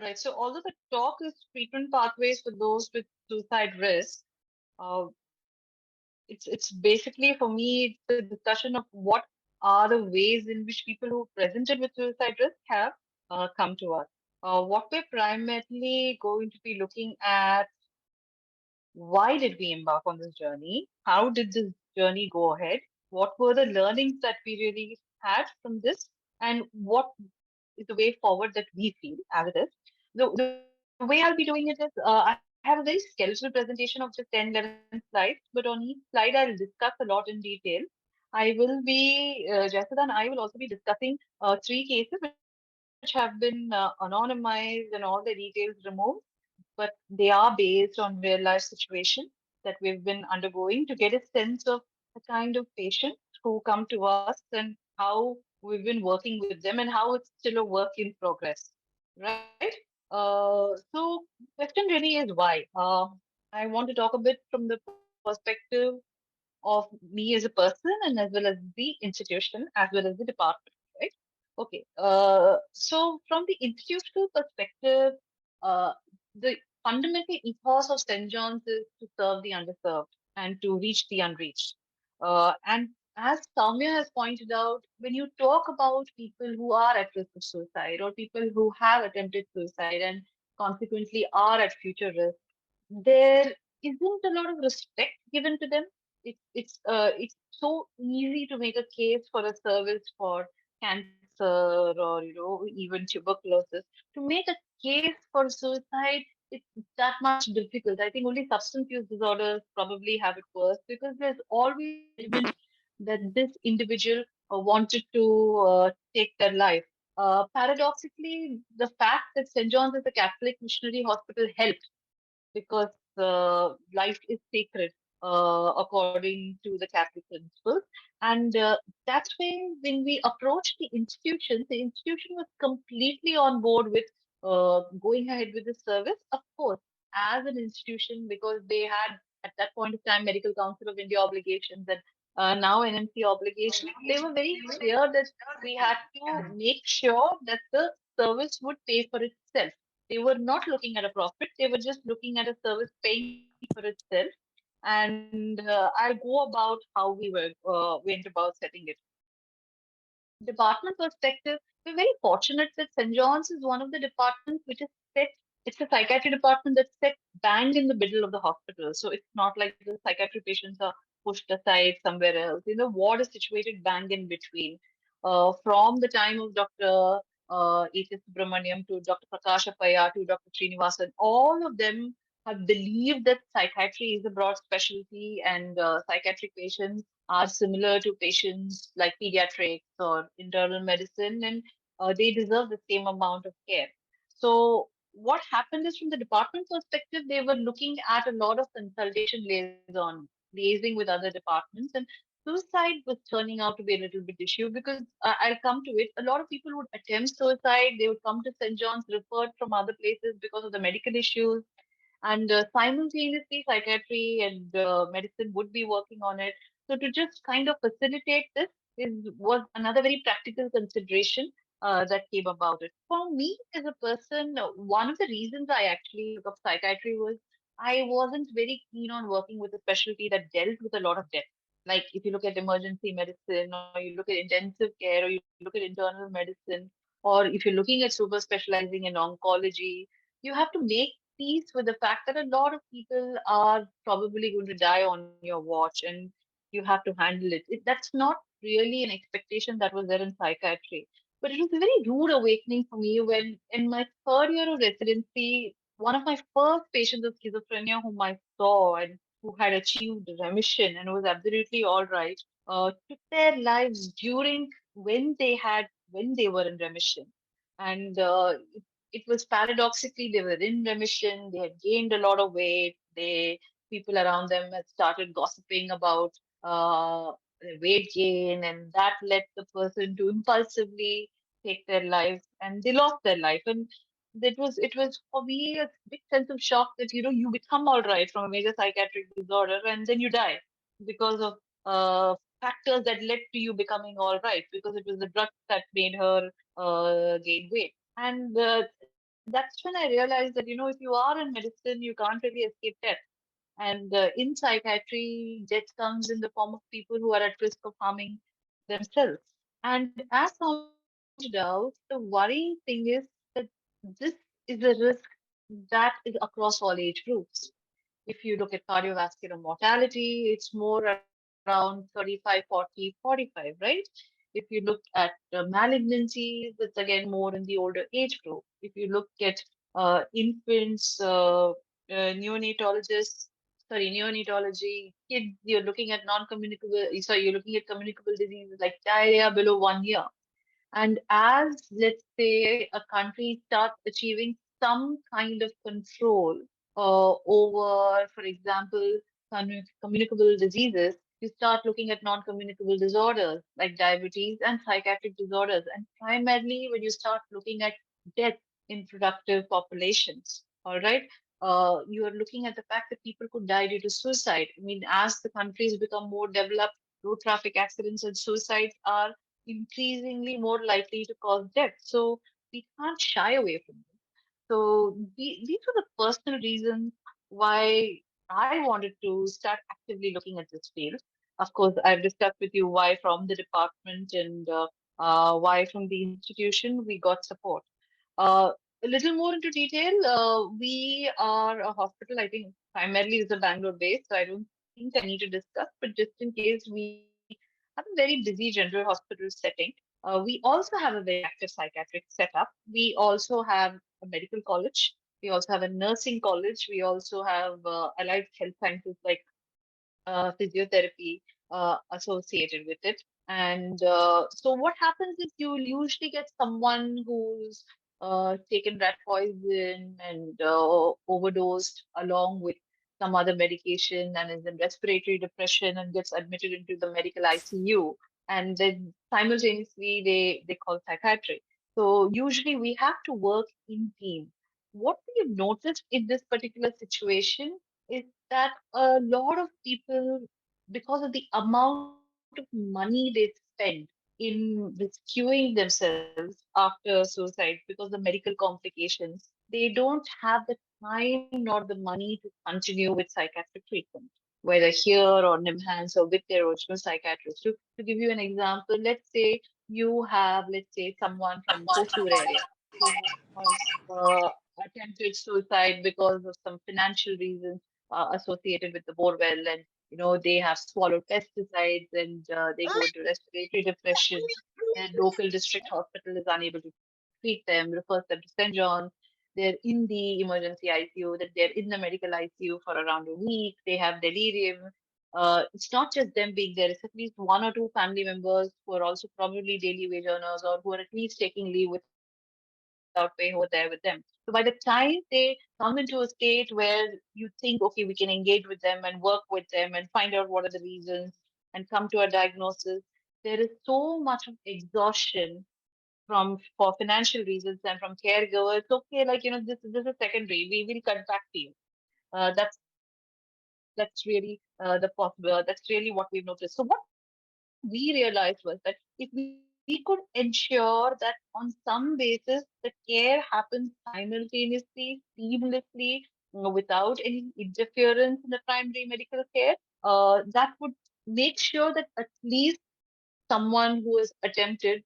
Right. So although the talk is treatment pathways for those with suicide risk, uh, it's basically for me it's a discussion of what are the ways in which people who presented with suicide risk have come to us. What we're primarily going to be looking at: why did we embark on this journey? How did this journey go ahead? What were the learnings that we really had from this? And what is the way forward that we feel as it is? The way I'll be doing it is I have a very skeletal presentation of just 10, 11 slides, but on each slide I'll discuss a lot in detail. Jessica and I will also be discussing three cases which have been anonymized and all the details removed, but they are based on real life situations that we've been undergoing to get a sense of the kind of patients who come to us and how we've been working with them and how it's still a work in progress. Right? So question really is why. I want to talk a bit from the perspective of me as a person and as well as the institution as well as the department. Right? Okay. So from the institutional perspective, uh, the fundamental ethos of St. John's is to serve the underserved and to reach the unreached. And as Soumya has pointed out, when you talk about people who are at risk of suicide or people who have attempted suicide and consequently are at future risk, there isn't a lot of respect given to them. It's so easy to make a case for a service for cancer or even tuberculosis. To make a case for suicide, it's that much difficult. I think only substance use disorders probably have it worse because there's always a judgment that this individual wanted to take their life. Paradoxically, the fact that St. John's is a Catholic missionary hospital helped because life is sacred according to the Catholic principles. And that's when we approached the institution was completely on board with going ahead with the service. Of course, as an institution, because they had at that point of time Medical Council of India obligations and now NMC obligations, they were very clear that we had to make sure that the service would pay for itself. They were not looking at a profit. They were just looking at a service paying for itself. And I'll go about how went about setting it. Department perspective, we're very fortunate that St. John's is one of the departments which is set. It's a psychiatry department that's set bang in the middle of the hospital. So it's not like the psychiatry patients are pushed aside somewhere else. The ward is situated bang in between. From the time of Dr. A.C. Subramaniam to Dr. Prakash Appaya to Dr. Srinivasan, all of them have believed that psychiatry is a broad specialty and psychiatric patients are similar to patients like pediatrics or internal medicine, and they deserve the same amount of care. So, what happened is from the department perspective, they were looking at a lot of consultation liaising with other departments, and suicide was turning out to be a little bit issue because I'll come to it. A lot of people would attempt suicide, they would come to St. John's referred from other places because of the medical issues, and simultaneously psychiatry and medicine would be working on it. So to just kind of facilitate this was another very practical consideration that came about it. For me as a person, one of the reasons I actually took up psychiatry was I wasn't very keen on working with a specialty that dealt with a lot of death. Like if you look at emergency medicine or you look at intensive care or you look at internal medicine, or if you're looking at super specializing in oncology, you have to make peace with the fact that a lot of people are probably going to die on your watch and you have to handle it. That's not really an expectation that was there in psychiatry. But it was a very rude awakening for me when, in my third year of residency, one of my first patients with schizophrenia whom I saw and who had achieved remission and was absolutely all right, took their lives during when they were in remission. And it was paradoxically they were in remission, they had gained a lot of weight, people around them had started gossiping about weight gain, and that led the person to impulsively take their life, and they lost their life. And it was for me a big sense of shock that you become all right from a major psychiatric disorder and then you die because of factors that led to you becoming all right, because it was the drug that made her gain weight. And that's when I realized that, if you are in medicine, you can't really escape death. And in psychiatry, death comes in the form of people who are at risk of harming themselves. And as pointed out, the worrying thing is that this is a risk that is across all age groups. If you look at cardiovascular mortality, it's more around 35, 40, 45, right? If you look at malignancies, it's again more in the older age group. If you look at infants, neonatologists, neonatology, kids, you're looking at you're looking at communicable diseases like diarrhea below 1 year. And as, let's say, a country starts achieving some kind of control over, for example, communicable diseases, you start looking at non-communicable disorders like diabetes and psychiatric disorders. And primarily when you start looking at death in productive populations, all right, you are looking at the fact that people could die due to suicide. I mean, as the countries become more developed, road traffic accidents and suicides are increasingly more likely to cause death. So we can't shy away from them. So these are the personal reasons why I wanted to start actively looking at this field. Of course, I've discussed with you why from the department and why from the institution we got support. Uh, a little more into detail, we are a hospital, I think primarily is a Bangalore base, so I don't think I need to discuss, but just in case, we have a very busy general hospital setting. We also have a very active psychiatric setup. We also have a medical college. We also have a nursing college. We also have allied health sciences like physiotherapy associated with it. And so what happens is you'll usually get someone who's taken rat poison and overdosed along with some other medication and is in respiratory depression and gets admitted into the medical ICU. And then simultaneously they call psychiatry. So usually we have to work in team. What we've noticed in this particular situation is that a lot of people, because of the amount of money they spend in rescuing themselves after suicide, because of medical complications, they don't have the time nor the money to continue with psychiatric treatment, whether here or NIMHANS or with their original psychiatrist. To give you an example, let's say you have, let's say, someone from Hosur area who has attempted suicide because of some financial reasons associated with the borewell, and they have swallowed pesticides, and they go into respiratory depression. Their local district hospital is unable to treat them, refers them to St. John's. They're in the emergency ICU, that they're in the medical ICU for around a week. They have delirium. It's not just them being there, it's at least one or two family members who are also probably daily wage earners or who are at least taking leave without pay who are there with them. So by the time they come into a state where you think, okay, we can engage with them and work with them and find out what are the reasons and come to a diagnosis, there is so much of exhaustion for financial reasons and from caregivers. Okay, like this is secondary. We will cut back to you. That's really that's really what we've noticed. So what we realized was that if we could ensure that on some basis the care happens simultaneously, seamlessly, without any interference in the primary medical care, that would make sure that at least someone who has attempted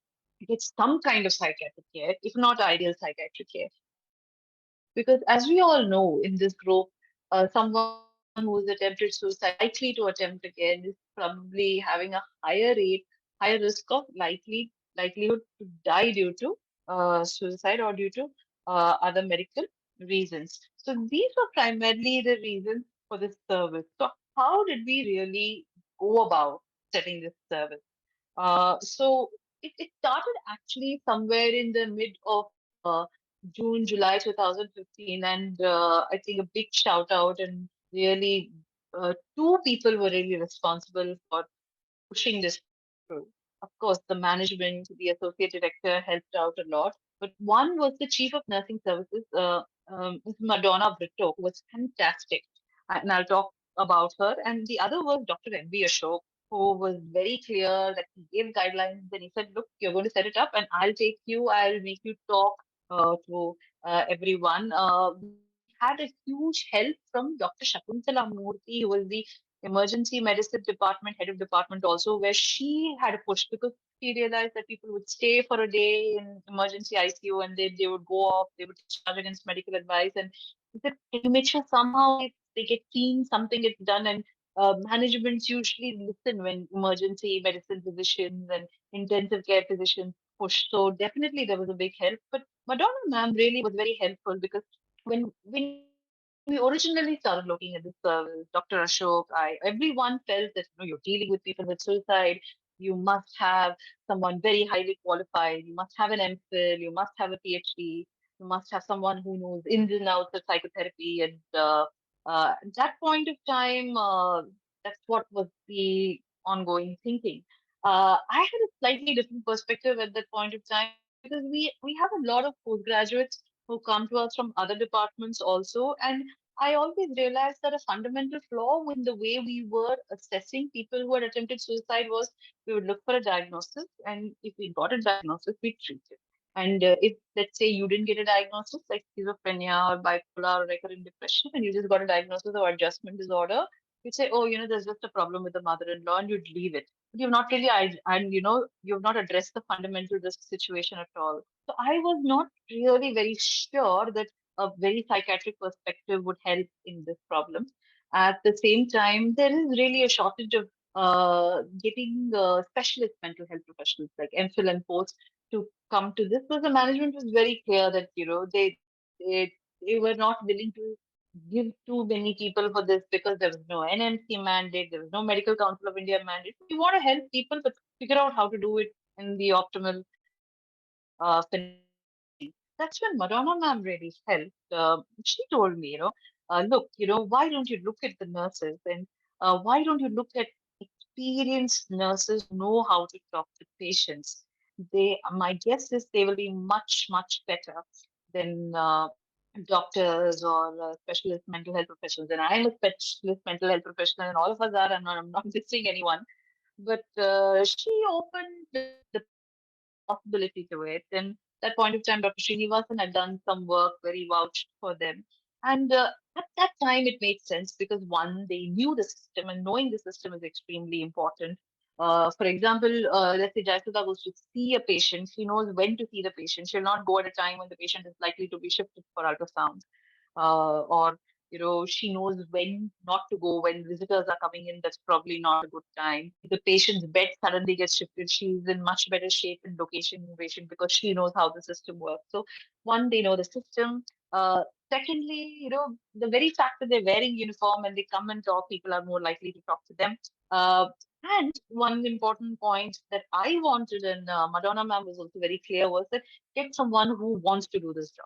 gets some kind of psychiatric care, if not ideal psychiatric care. Because as we all know, in this group, someone who has attempted suicide or likely to attempt again is probably having a higher risk of likelihood to die due to suicide or due to other medical reasons. So these were primarily the reasons for this service. So how did we really go about setting this service? So it started actually somewhere in the mid of June, July 2015, and I think a big shout out, and really two people were really responsible for pushing this through. Of course, the management, the associate director helped out a lot, but one was the chief of nursing services, Ms. Madonna Brito, who was fantastic, and I'll talk about her. And the other was Dr. M.B. Ashok, who was very clear that he gave guidelines and he said, look, you're going to set it up and I'll take you, I'll make you talk to everyone. We had a huge help from Dr. Shakuntala Murthy, who was the emergency medicine department, head of department also, where she had a push because she realized that people would stay for a day in emergency ICU and they would go off, they would discharge against medical advice. And she said, can you make sure somehow if they get seen, something gets done? And managements usually listen when emergency medicine physicians and intensive care physicians push. So definitely there was a big help. But Madonna ma'am really was very helpful because when we originally started looking at this service, Dr. Ashok, everyone felt that you're dealing with people with suicide. You must have someone very highly qualified. You must have an MPhil. You must have a PhD. You must have someone who knows ins and outs of psychotherapy. And at that point of time, that's what was the ongoing thinking. I had a slightly different perspective at that point of time because we have a lot of postgraduates who come to us from other departments also. And I always realized that a fundamental flaw in the way we were assessing people who had attempted suicide was we would look for a diagnosis, and if we got a diagnosis, we treat it. And if, let's say, you didn't get a diagnosis like schizophrenia or bipolar or recurrent depression, and you just got a diagnosis of adjustment disorder, you'd say, oh, there's just a problem with the mother-in-law, and you'd leave it. But you've not really, and you've not addressed the fundamental risk situation at all. So I was not really very sure that a very psychiatric perspective would help in this problem. At the same time, there is really a shortage of getting specialist mental health professionals like MPhil and post to come to this because the management was very clear that they were not willing to give too many people for this because there was no NMC mandate, there was no Medical Council of India mandate. We want to help people, but figure out how to do it in the optimal finale. That's when Madonna ma'am really helped. She told me, look, why don't you look at the nurses and why don't you look at experienced nurses who know how to talk to patients? My guess is they will be much, much better than doctors or specialist mental health professionals. And I'm a specialist mental health professional, and all of us are. I'm not dissing anyone, but she opened the possibility to it. And that point of time, Dr. Srinivasan had done some work where he vouched for them. And at that time, it made sense because one, they knew the system, and knowing the system is extremely important. For example, let's say Jayasudha goes to see a patient, she knows when to see the patient. She'll not go at a time when the patient is likely to be shifted for ultrasound. Or she knows when not to go when visitors are coming in. That's probably not a good time. If the patient's bed suddenly gets shifted, she's in much better shape in location innovation because she knows how the system works. So one, they know the system. Secondly, the very fact that they're wearing uniform and they come and talk, people are more likely to talk to them. And one important point that I wanted, and Madonna ma'am was also very clear, was that get someone who wants to do this job.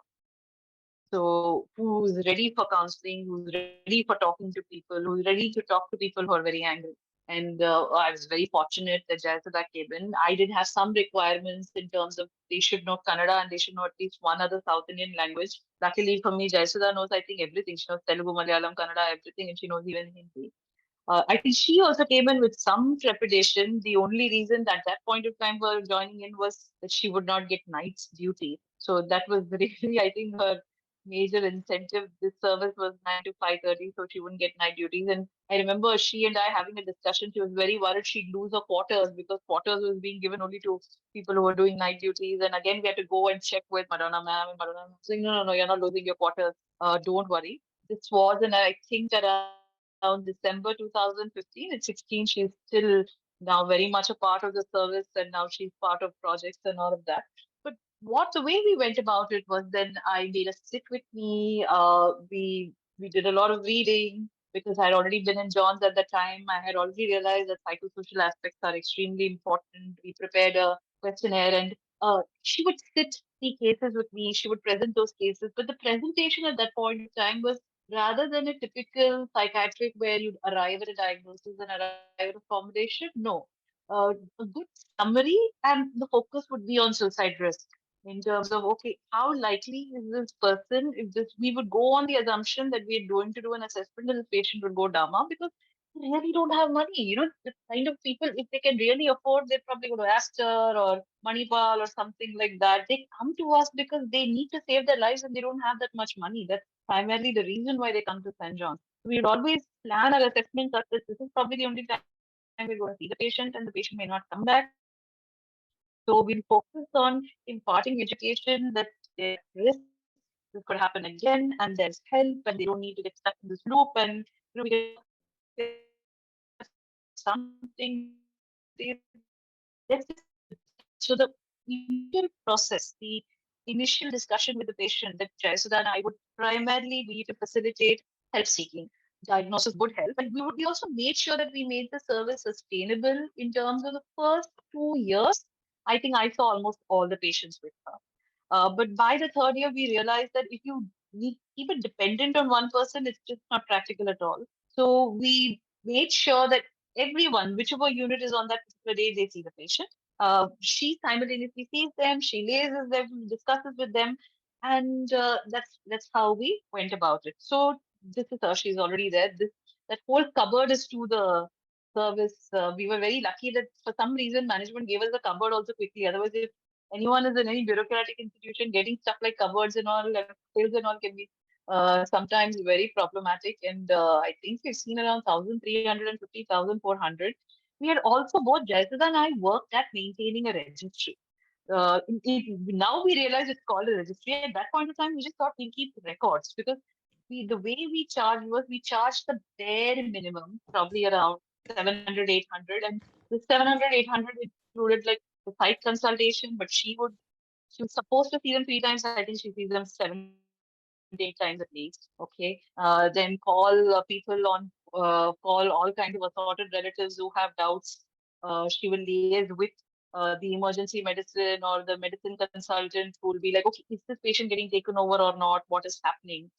So who's ready for counseling, who's ready for talking to people, who's ready to talk to people who are very angry. And I was very fortunate that Jayasudha came in. I did have some requirements in terms of they should know Kannada and they should know at least one other South Indian language. Luckily for me, Jayasudha knows, I think, everything. She knows Telugu, Malayalam, Kannada, everything, and she knows even Hindi. I think she also came in with some trepidation. The only reason at that point of time for joining in was that she would not get night's duty. So that was really, I think, her major incentive. This service was 9 to 5:30, so she wouldn't get night duties. And I remember she and I having a discussion. She was very worried she'd lose her quarters because quarters was being given only to people who were doing night duties. And again, we had to go and check with Madonna ma'am, and Madonna ma'am saying, no, you're not losing your quarters. Don't worry. This was, and I think around December 2015. At 16, she's still now very much a part of the service, and now she's part of projects and all of that. But the way we went about it was then I made her sit with me. We did a lot of reading because I had already been in John's at the time. I had already realized that psychosocial aspects are extremely important. We prepared a questionnaire, and she would sit, see cases with me. She would present those cases, but the presentation at that point in time was rather than a typical psychiatric where you'd arrive at a diagnosis and arrive at a formulation. No, a good summary, and the focus would be on suicide risk in terms of, okay, how likely is this person, if this, we would go on the assumption that we're going to do an assessment and the patient would go DAMA because really don't have money. The kind of people, if they can really afford, they're probably go to Aster or Manipal or something like that. They come to us because they need to save their lives and they don't have that much money. That's primarily the reason why they come to St. John's. We would always plan our assessment such that this is probably the only time we're going to see the patient and the patient may not come back. So we'll focus on imparting education that they're at risk, this could happen again, and there's help, and they don't need to get stuck in this loop, and we can work with them to see if there's something they can do. Let's just so the initial process, the initial discussion with the patient that Jayasudha and I would primarily be to facilitate help seeking. Diagnosis would help, and we also made sure that we made the service sustainable in terms of the first 2 years. I think I saw almost all the patients with her. But by the third year, we realized that if you keep it dependent on one person, it's just not practical at all. So we made sure that everyone, whichever unit is on that particular day, they see the patient. She simultaneously sees them, she liaises them, discusses with them, and that's how we went about it. So this is her. She's already there. This that whole cupboard is to the service. We were very lucky that for some reason management gave us the cupboard also quickly. Otherwise, if anyone is in any bureaucratic institution, getting stuff like cupboards and all, and files and all can be sometimes very problematic. And I think we've seen around 1,350, 1,400. We had also, both Jayasudha and I worked at maintaining a registry. Now we realize it's called a registry. At that point of time, we just thought we'll keep records because the way we charge was we charged the bare minimum, probably around 700, 800. And the 700, 800 included like the site consultation, but she was supposed to see them 3 times. I think she sees them 7 to 8 times at least. Okay. Then call all kinds of assorted relatives who have doubts. She will liaise with the emergency medicine or the medicine consultant who will be like, okay, is this patient getting taken over or not? What is happening?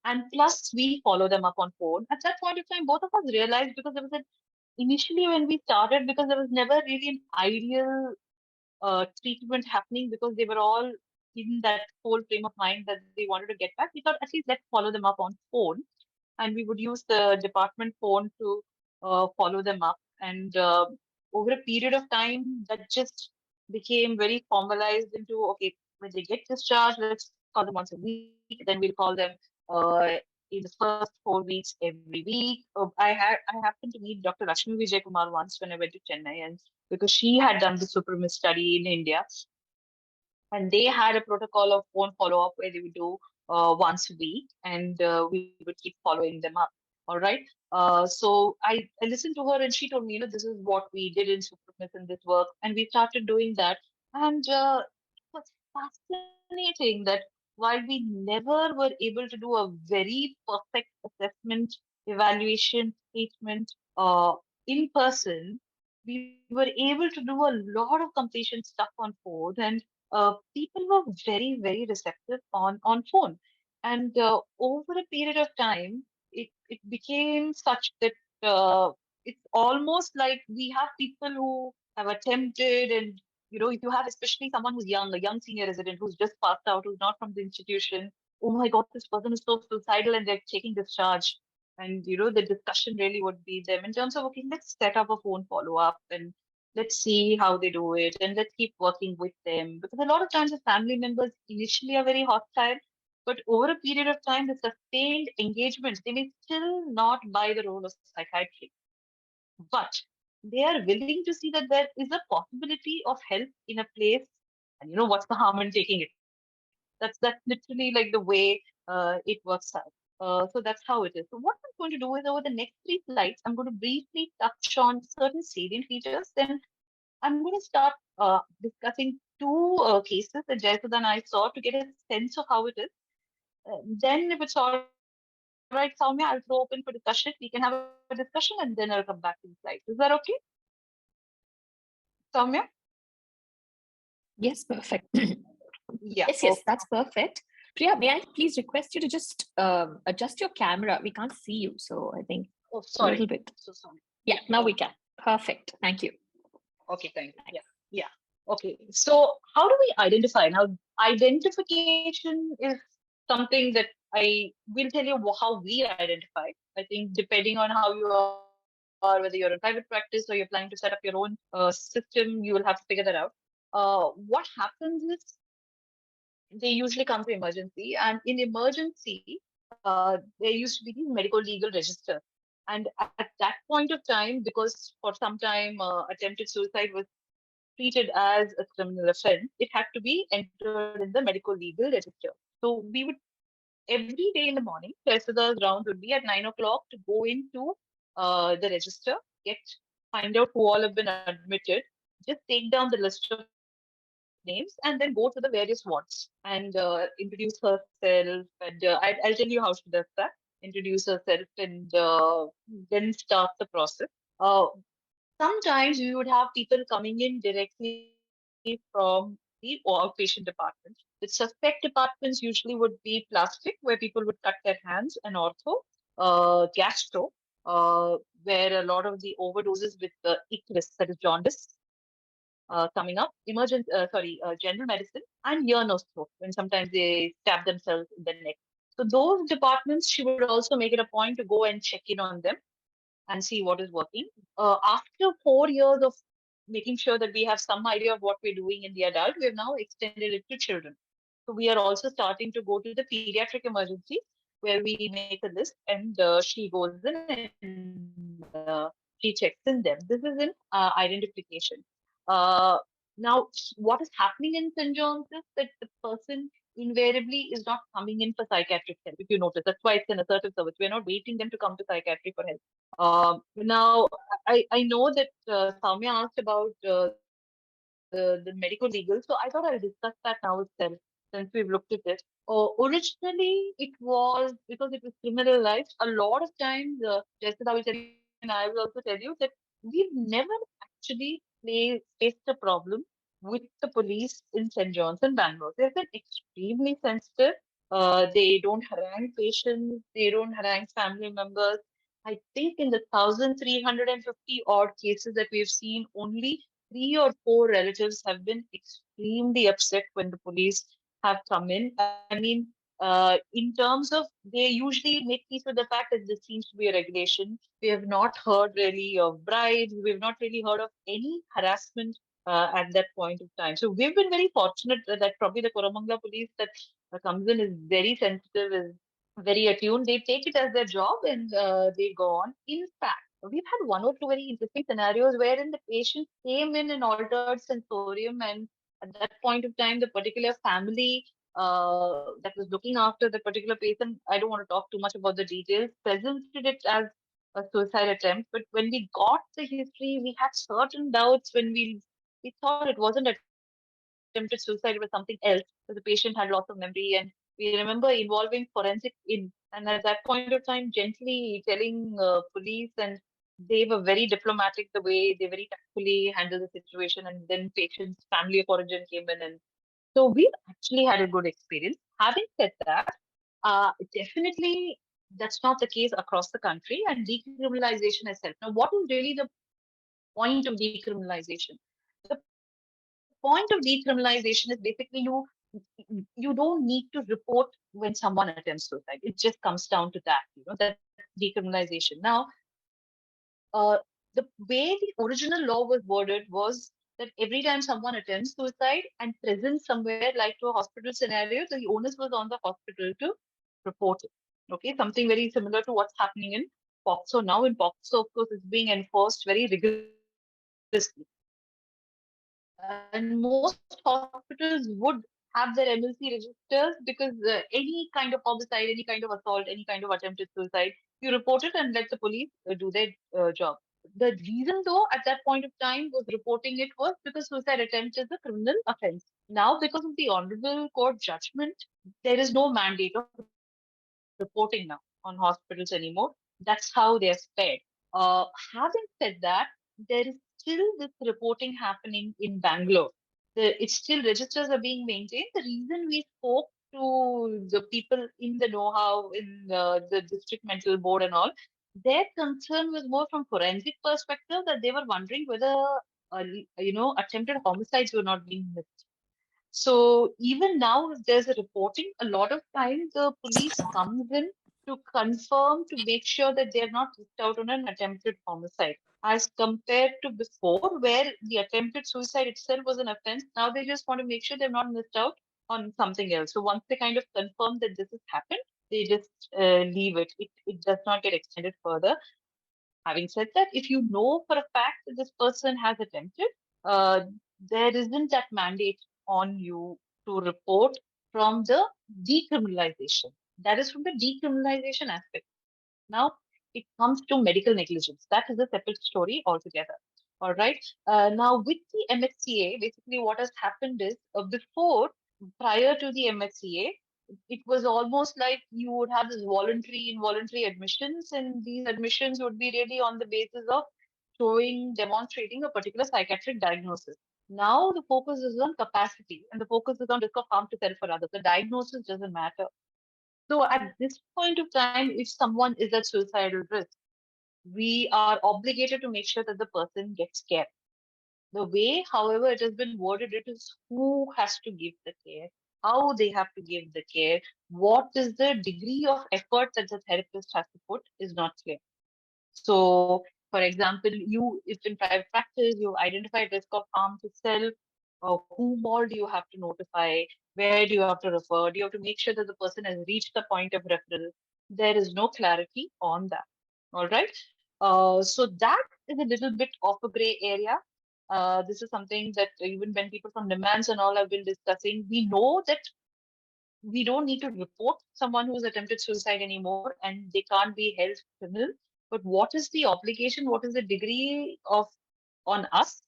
And plus, we follow them up on phone. At that point of time, both of us realized because there was initially when we started, because there was never really an ideal treatment happening because they were all in that whole frame of mind that they wanted to get back. We thought at least let's follow them up on phone, and we would use the department phone to follow them up. And over a period of time, that just became very formalized into okay, when they get discharged, let's call them once a week. Then we'll call them in the first 4 weeks every week. I happened to meet Dr. Lakshmi Vijay Kumar once when I went to Chennai, and because she had done the Supramis study in India, and they had a protocol of phone follow-up where they would do once a week, and we would keep following them up. All right. So I listened to her, and she told me, this is what we did in Supramis in this work, and we started doing that. And it was fascinating that while we never were able to do a very perfect assessment, evaluation, treatment in person, we were able to do a lot of completion stuff on phone, and people were very, very receptive on phone. And over a period of time, it became such that it's almost like we have people who have attempted, and if you have especially someone who's young, a young senior resident who's just passed out, who's not from the institution, oh my God, this person is so suicidal and they're taking discharge. And the discussion really would be them in terms of okay, let's set up a phone follow up and let's see how they do it and let's keep working with them. Because a lot of times the family members initially are very hostile, but over a period of time, the sustained engagement, they may still not buy the role of psychiatry, but they are willing to see that there is a possibility of help in a place. And what's the harm in taking it? That's literally like the way it works out. So that's how it is. So what I'm going to do is over the next 3 slides, I'm going to briefly touch on certain salient features. Then I'm going to start discussing two cases that Jayasudha and I saw to get a sense of how it is. Then, if it's all right, Soumya, I'll throw open for discussion. We can have a discussion and then I'll come back to the slides. Is that okay, Soumya? Yes, perfect. Yeah. Yes, that's perfect. Priya, may I please request you to just adjust your camera? We can't see you, so I think a little bit. So sorry. Yeah, now we can. Perfect. Thank you. Okay, thank you. Yeah. Okay. So how do we identify? Now, identification is something that I will tell you how we identify. I think depending on how you are whether you're in private practice or you're planning to set up your own system, you will have to figure that out. What happens is they usually come to emergency, and in emergency, there used to be these medical legal registers. And at that point of time, because for some time attempted suicide was treated as a criminal offense, it had to be entered in the medical legal register. So we would every day in the morning, Teresa's rounds would be at 9 o'clock to go into the register, get find out who all have been admitted, just take down the list of names, and then go to the various wards and introduce herself. And I'll tell you how she does that. Introduce herself and then start the process. Uh, Sometimes we would have people coming in directly from the outpatient department. The suspect departments usually would be plastic, where people would cut their hands, and ortho, gastro, where a lot of the overdoses with icterus, that is jaundice, coming up, general medicine, and ear, nose, throat, when sometimes they stab themselves in the neck. So those departments, she would also make it a point to go and check in on them and see what is working. After 4 years of making sure that we have some idea of what we're doing in the adult, we have now extended it to children. So we are also starting to go to the pediatric emergency, where we make a list, and she goes in and she checks in them. This is in identification. Now, what is happening in St. John's is that the person invariably is not coming in for psychiatric help. If you notice, that's why it's an assertive service. We're not waiting them to come to psychiatry for help. Now, I know that Soumya asked about the medical legal, so I thought I'll discuss that now itself since we've looked at it. Originally, it was because it was criminalized. A lot of times, just as I will tell you, and I will also tell you that we've never actually faced a problem with the police in St. John's and Bangalore. They've been extremely sensitive. They don't harangue patients. They don't harangue family members. I think in the 1,350 odd cases that we've seen, only 3 or 4 relatives have been extremely upset when the police have come in. I mean, in terms of, they usually make peace with the fact that this seems to be a regulation. We have not heard really of bribes. We have not really heard of any harassment at that point of time. So we've been very fortunate that probably the Koramangala police that comes in is very sensitive, is very attuned. They take it as their job, and they go on. In fact, we've had one or two very interesting scenarios wherein the patient came in an altered sensorium, and at that point of time, the particular family that was looking after the particular patient, I don't want to talk too much about the details, presented it as a suicide attempt. But when we got the history, we had certain doubts when we thought it wasn't attempted suicide, it was something else, because the patient had loss of memory, and we remember involving forensic in. And at that point of time, gently telling police, and they were very diplomatic the way they very tactfully handled the situation. And then patient's family of origin came in, and so we've actually had a good experience. Having said that, definitely that's not the case across the country, and decriminalization has helped. Now, what is really the point of decriminalization? The point of decriminalization is basically you don't need to report when someone attempts suicide. It just comes down to that. That's decriminalization. Now, the way the original law was worded was that every time someone attempts suicide and presents somewhere like to a hospital scenario, the onus was on the hospital to report it. Okay, something very similar to what's happening in POCSO now. In POCSO, of course, it's being enforced very rigorously. And most hospitals would have their MLC registers, because any kind of homicide, any kind of assault, any kind of attempted suicide, you report it and let the police do their job. The reason, though, at that point of time was reporting it was because suicide attempt is a criminal offense. Now, because of the Honorable Court judgment, there is no mandate of reporting now on hospitals anymore. That's how they are spared. Having said that, there is still this reporting happening in Bangalore. It's still registers are being maintained. The reason we spoke to the people in the know-how in the district mental board and all, their concern was more from forensic perspective, that they were wondering whether attempted homicides were not being missed. So even now, if there's a reporting, a lot of times the police comes in to confirm, to make sure that they're not missed out on an attempted homicide. As compared to before, where the attempted suicide itself was an offense, now they just want to make sure they've not missed out on something else. So once they kind of confirm that this has happened, they just leave it. It does not get extended further. Having said that, if you know for a fact that this person has attempted, uh, there isn't that mandate on you to report from the decriminalization. That is from the decriminalization aspect. Now, it comes to medical negligence. That is a separate story altogether. All right. Now, with the MHCA, basically what has happened is prior to the MHCA, it was almost like you would have this voluntary, involuntary admissions, and these admissions would be really on the basis of demonstrating a particular psychiatric diagnosis. Now the focus is on capacity and the focus is on risk of harm to self or others. The diagnosis doesn't matter. So at this point of time, if someone is at suicidal risk, we are obligated to make sure that the person gets care. The way, however, it has been worded, it is who has to give the care, how they have to give the care, what is the degree of effort that the therapist has to put is not clear. So, for example, if in private practice, you identify risk of harm to self, whom all do you have to notify? Where do you have to refer? Do you have to make sure that the person has reached the point of referral? There is no clarity on that. All right. So that is a little bit of a gray area. This is something that even when people from demands and all have been discussing, we know that we don't need to report someone who's attempted suicide anymore and they can't be held criminal. But what is the obligation? What is the degree of on us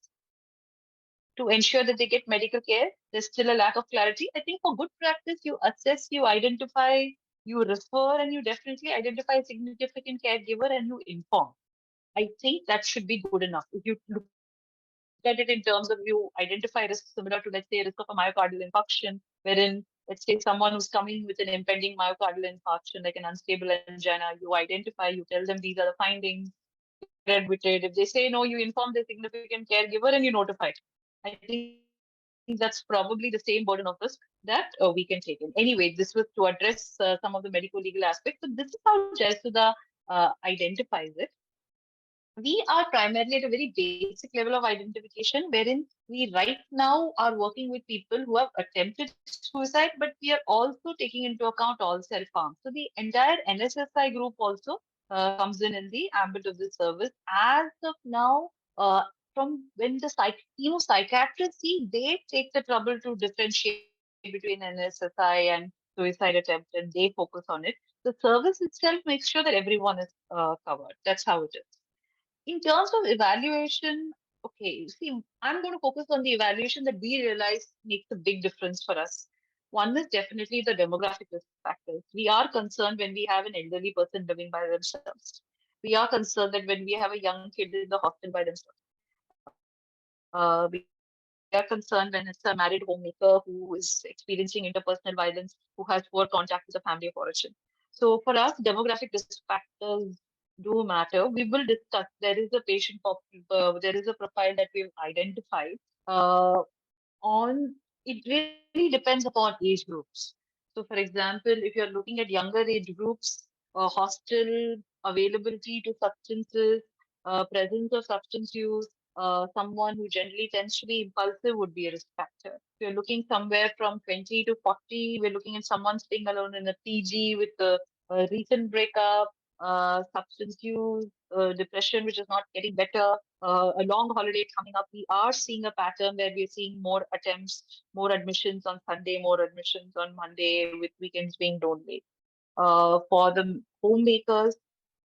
to ensure that they get medical care? There's still a lack of clarity. I think for good practice, you assess, you identify, you refer, and you definitely identify a significant caregiver and you inform. I think that should be good enough. If you look at it in terms of you identify risks similar to, let's say, a risk of a myocardial infarction, wherein, let's say, someone who's coming with an impending myocardial infarction, like an unstable angina, you identify, you tell them these are the findings, they're admitted. If they say no, you inform the significant caregiver and you notify. I think that's probably the same burden of risk that we can take. And anyway, this was to address some of the medical legal aspects. So this is how Jayasudha identifies it. We are primarily at a very basic level of identification, wherein we right now are working with people who have attempted suicide, but we are also taking into account all self-harm. So the entire NSSI group also comes in the ambit of the service. As of now, from when the team of psychiatrists see, they take the trouble to differentiate between NSSI and suicide attempt, and they focus on it. The service itself makes sure that everyone is covered. That's how it is. In terms of evaluation, okay, see, I'm going to focus on the evaluation that we realize makes a big difference for us. One is definitely the demographic risk factors. We are concerned when we have an elderly person living by themselves. We are concerned that when we have a young kid in the hostel by themselves. We are concerned when it's a married homemaker who is experiencing interpersonal violence, who has poor contact with the family of origin. So for us, demographic risk factors do matter. We will discuss. There is a profile that we've identified. Uh, on it really depends upon age groups. So, for example, if you're looking at younger age groups, hostel availability to substances, presence of substance use, someone who generally tends to be impulsive would be a risk factor. If you're looking somewhere from 20 to 40, we're looking at someone staying alone in a PG with a recent breakup, substance use, depression, which is not getting better, a long holiday coming up. We are seeing a pattern where we're seeing more attempts, more admissions on Sunday, more admissions on Monday, with weekends being lonely. For the homemakers,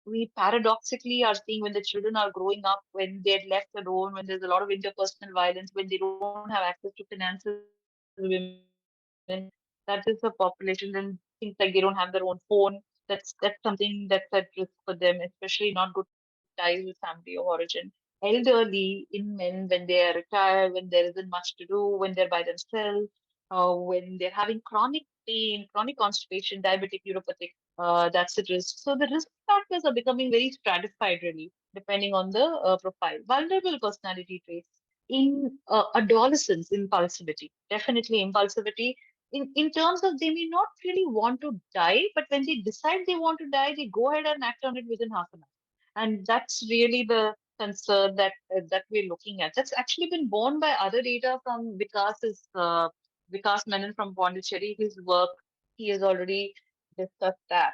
we paradoxically are seeing when the children are growing up, when they're left alone, when there's a lot of interpersonal violence, when they don't have access to finances, women, that is a population, then things like they don't have their own phone. That's something that's at risk for them, especially not good ties with family of origin. Elderly in men when they are retired, when there isn't much to do, when they're by themselves, when they're having chronic pain, chronic constipation, diabetic, neuropathic, that's at risk. So the risk factors are becoming very stratified, really, depending on the profile. Vulnerable personality traits in adolescence, impulsivity, definitely impulsivity. in terms of they may not really want to die, but when they decide they want to die, they go ahead and act on it within half an hour. And that's really the concern that we're looking at. That's actually been borne by other data from Vikas Menon from Pondicherry. His work, he has already discussed that.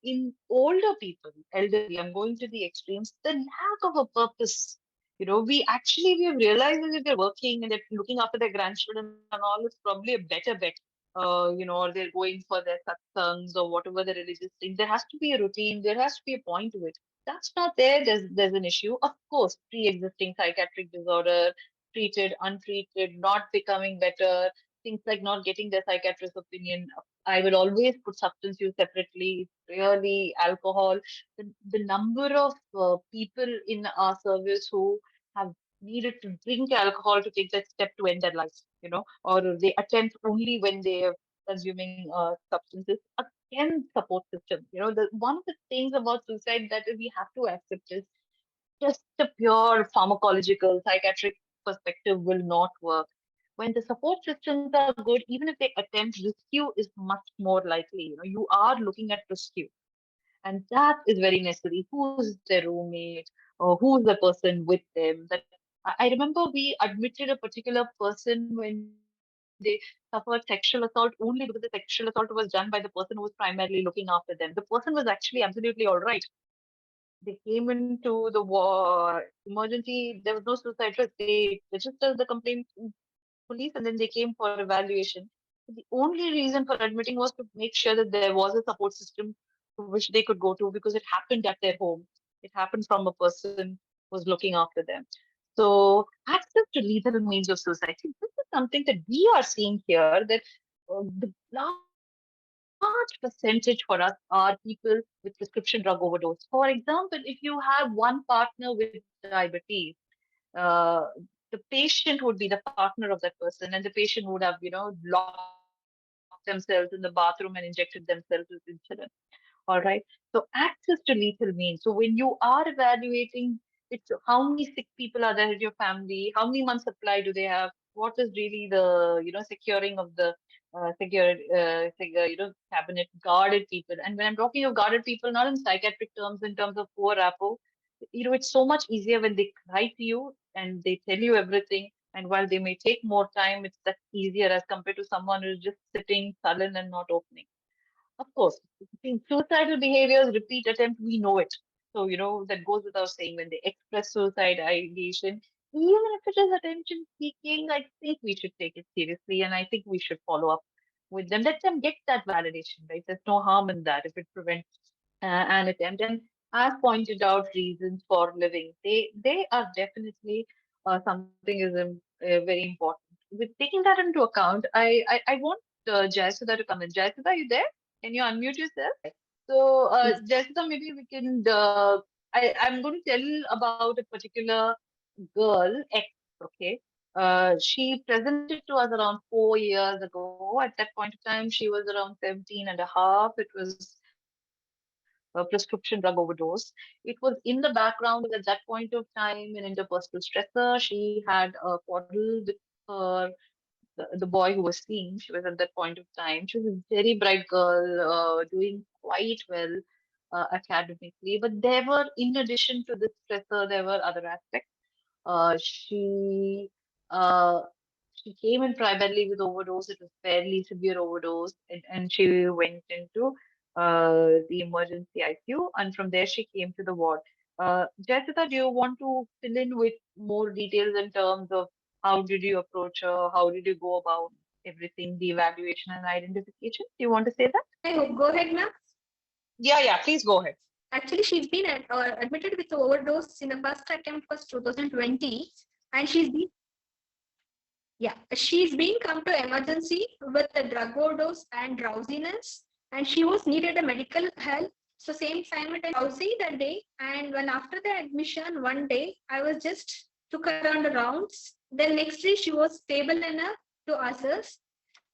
In older people, elderly, I'm going to the extremes, the lack of a purpose. We have realized that if they're working and they're looking after their grandchildren and all, it's probably a better bet. Or they're going for their satsangs or whatever the religious thing. There has to be a routine. There has to be a point to it. That's not there. There's an issue. Of course, pre-existing psychiatric disorder, treated, untreated, not becoming better, things like not getting their psychiatrist's opinion. I will always put substance use separately. Really, alcohol. The number of people in our service who have needed to drink alcohol to take that step to end their lives, or they attempt only when they are consuming substances. Again, support system. One of the things about suicide that we have to accept is just the pure pharmacological, psychiatric perspective will not work. When the support systems are good, even if they attempt, rescue is much more likely. You are looking at rescue. And that is very necessary. Who's their roommate? Or who's the person with them? That I remember we admitted a particular person when they suffered sexual assault only because the sexual assault was done by the person who was primarily looking after them. The person was actually absolutely all right. They came into the emergency. There was no suicide risk. They registered the complaint in police and then they came for evaluation. The only reason for admitting was to make sure that there was a support system to which they could go to because it happened at their home. It happened from a person who was looking after them. So access to lethal means of suicide. See, this is something that we are seeing here that the large percentage for us are people with prescription drug overdose. For example, if you have one partner with diabetes, uh, the patient would be the partner of that person, and the patient would have, locked themselves in the bathroom and injected themselves with insulin. All right. So access to lethal means. So when you are evaluating, it's how many sick people are there in your family, how many months supply do they have, what is really the, securing of the cabinet guarded people. And when I'm talking of guarded people, not in psychiatric terms, in terms of poor rapport, it's so much easier when they cry to you and they tell you everything. And while they may take more time, it's that easier as compared to someone who's just sitting sullen and not opening. Of course, in suicidal behaviors, repeat attempt, we know it. So, that goes without saying when they express suicide ideation, even if it is attention seeking, I think we should take it seriously and I think we should follow up with them. Let them get that validation, right? There's no harm in that if it prevents an attempt. And as pointed out, reasons for living, they are definitely something is very important. With taking that into account, I want Jayasudha to come in. Jayasudha, are you there? Can you unmute yourself? So, Jessica, maybe we can. I'm going to tell about a particular girl, X, okay? She presented to us around 4 years ago. At that point of time, she was around 17 and a half. It was a prescription drug overdose. It was in the background because at that point of time, an interpersonal stressor. She had a quarrel with her the boy who was seeing. She was at that point of time. She was a very bright girl, doing quite well academically. But there were, in addition to this stressor, there were other aspects. Uh, she uh, she came in primarily with overdose. It was fairly severe overdose, and she went into the emergency ICU, and from there she came to the ward. Jessica, do you want to fill in with more details in terms of how did you approach her? How did you go about everything, the evaluation and identification? Do you want to say that? Go ahead, ma'am. Yeah, please go ahead. Actually, she's been admitted with overdose in the first attempt was 2020, and she's been come to emergency with a drug overdose and drowsiness, and she was needed a medical help. So same time it was drowsy that day, and when after the admission one day, I was just took her on the rounds. Then next day she was stable enough to assess.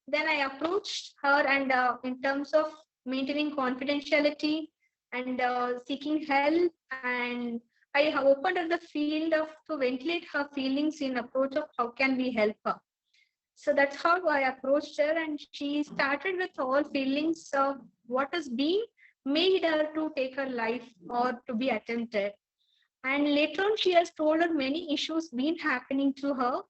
Then I approached her and in terms of maintaining confidentiality and seeking help, and I have opened up the field of to ventilate her feelings in approach of how can we help her. So that's how I approached her, and she started with all feelings of what has been made her to take her life or to be attempted. And later on, she has told her many issues been happening to her.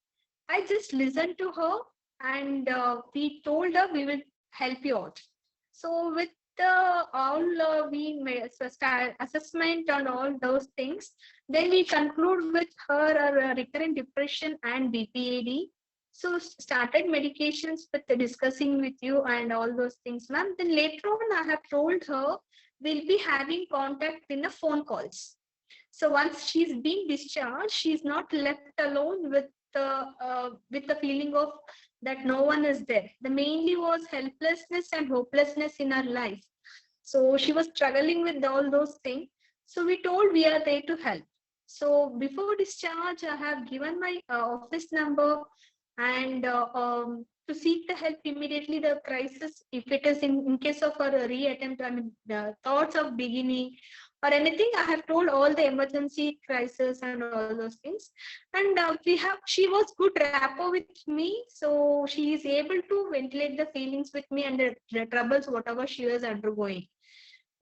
I just listened to her, and we told her we will help you out. So with all we made assessment and all those things, then we conclude with her recurrent depression and BPAD. So started medications with the discussing with you and all those things, ma'am. Then later on, I have told her we'll be having contact in the phone calls. So once she's been discharged, she's not left alone with the feeling of that no one is there. The mainly was helplessness and hopelessness in her life. So she was struggling with all those things. So we told we are there to help. So before discharge, I have given my office number and to seek the help immediately. The crisis, if it is in case of a reattempt, I mean the thoughts of beginning or anything, I have told all the emergency crisis and all those things. And she was good rapport with me, so she is able to ventilate the feelings with me and the troubles whatever she was undergoing.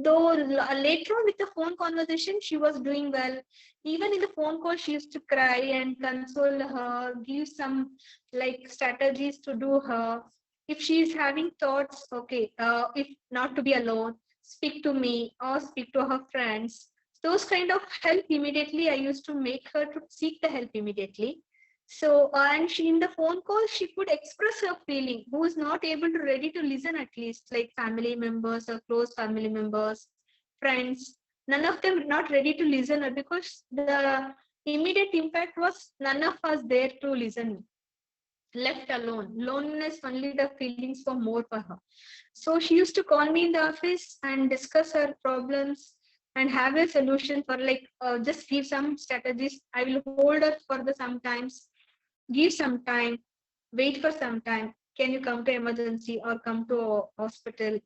Though later on with the phone conversation, she was doing well. Even in the phone call, she used to cry and console her, give some like strategies to do her. If she is having thoughts, okay, if not to be alone, speak to me or speak to her friends. Those kind of help immediately, I used to make her to seek the help immediately. So, and she in the phone call, she could express her feeling, who is not able to ready to listen, at least like family members or close family members, friends. None of them not ready to listen her because the immediate impact was none of us there to listen. Left alone, loneliness, only the feelings were more for her. So she used to call me in the office and discuss her problems and have a solution for like just give some strategies. I will hold her for the sometimes, give some time, wait for some time. Can you come to emergency or come to a hospital?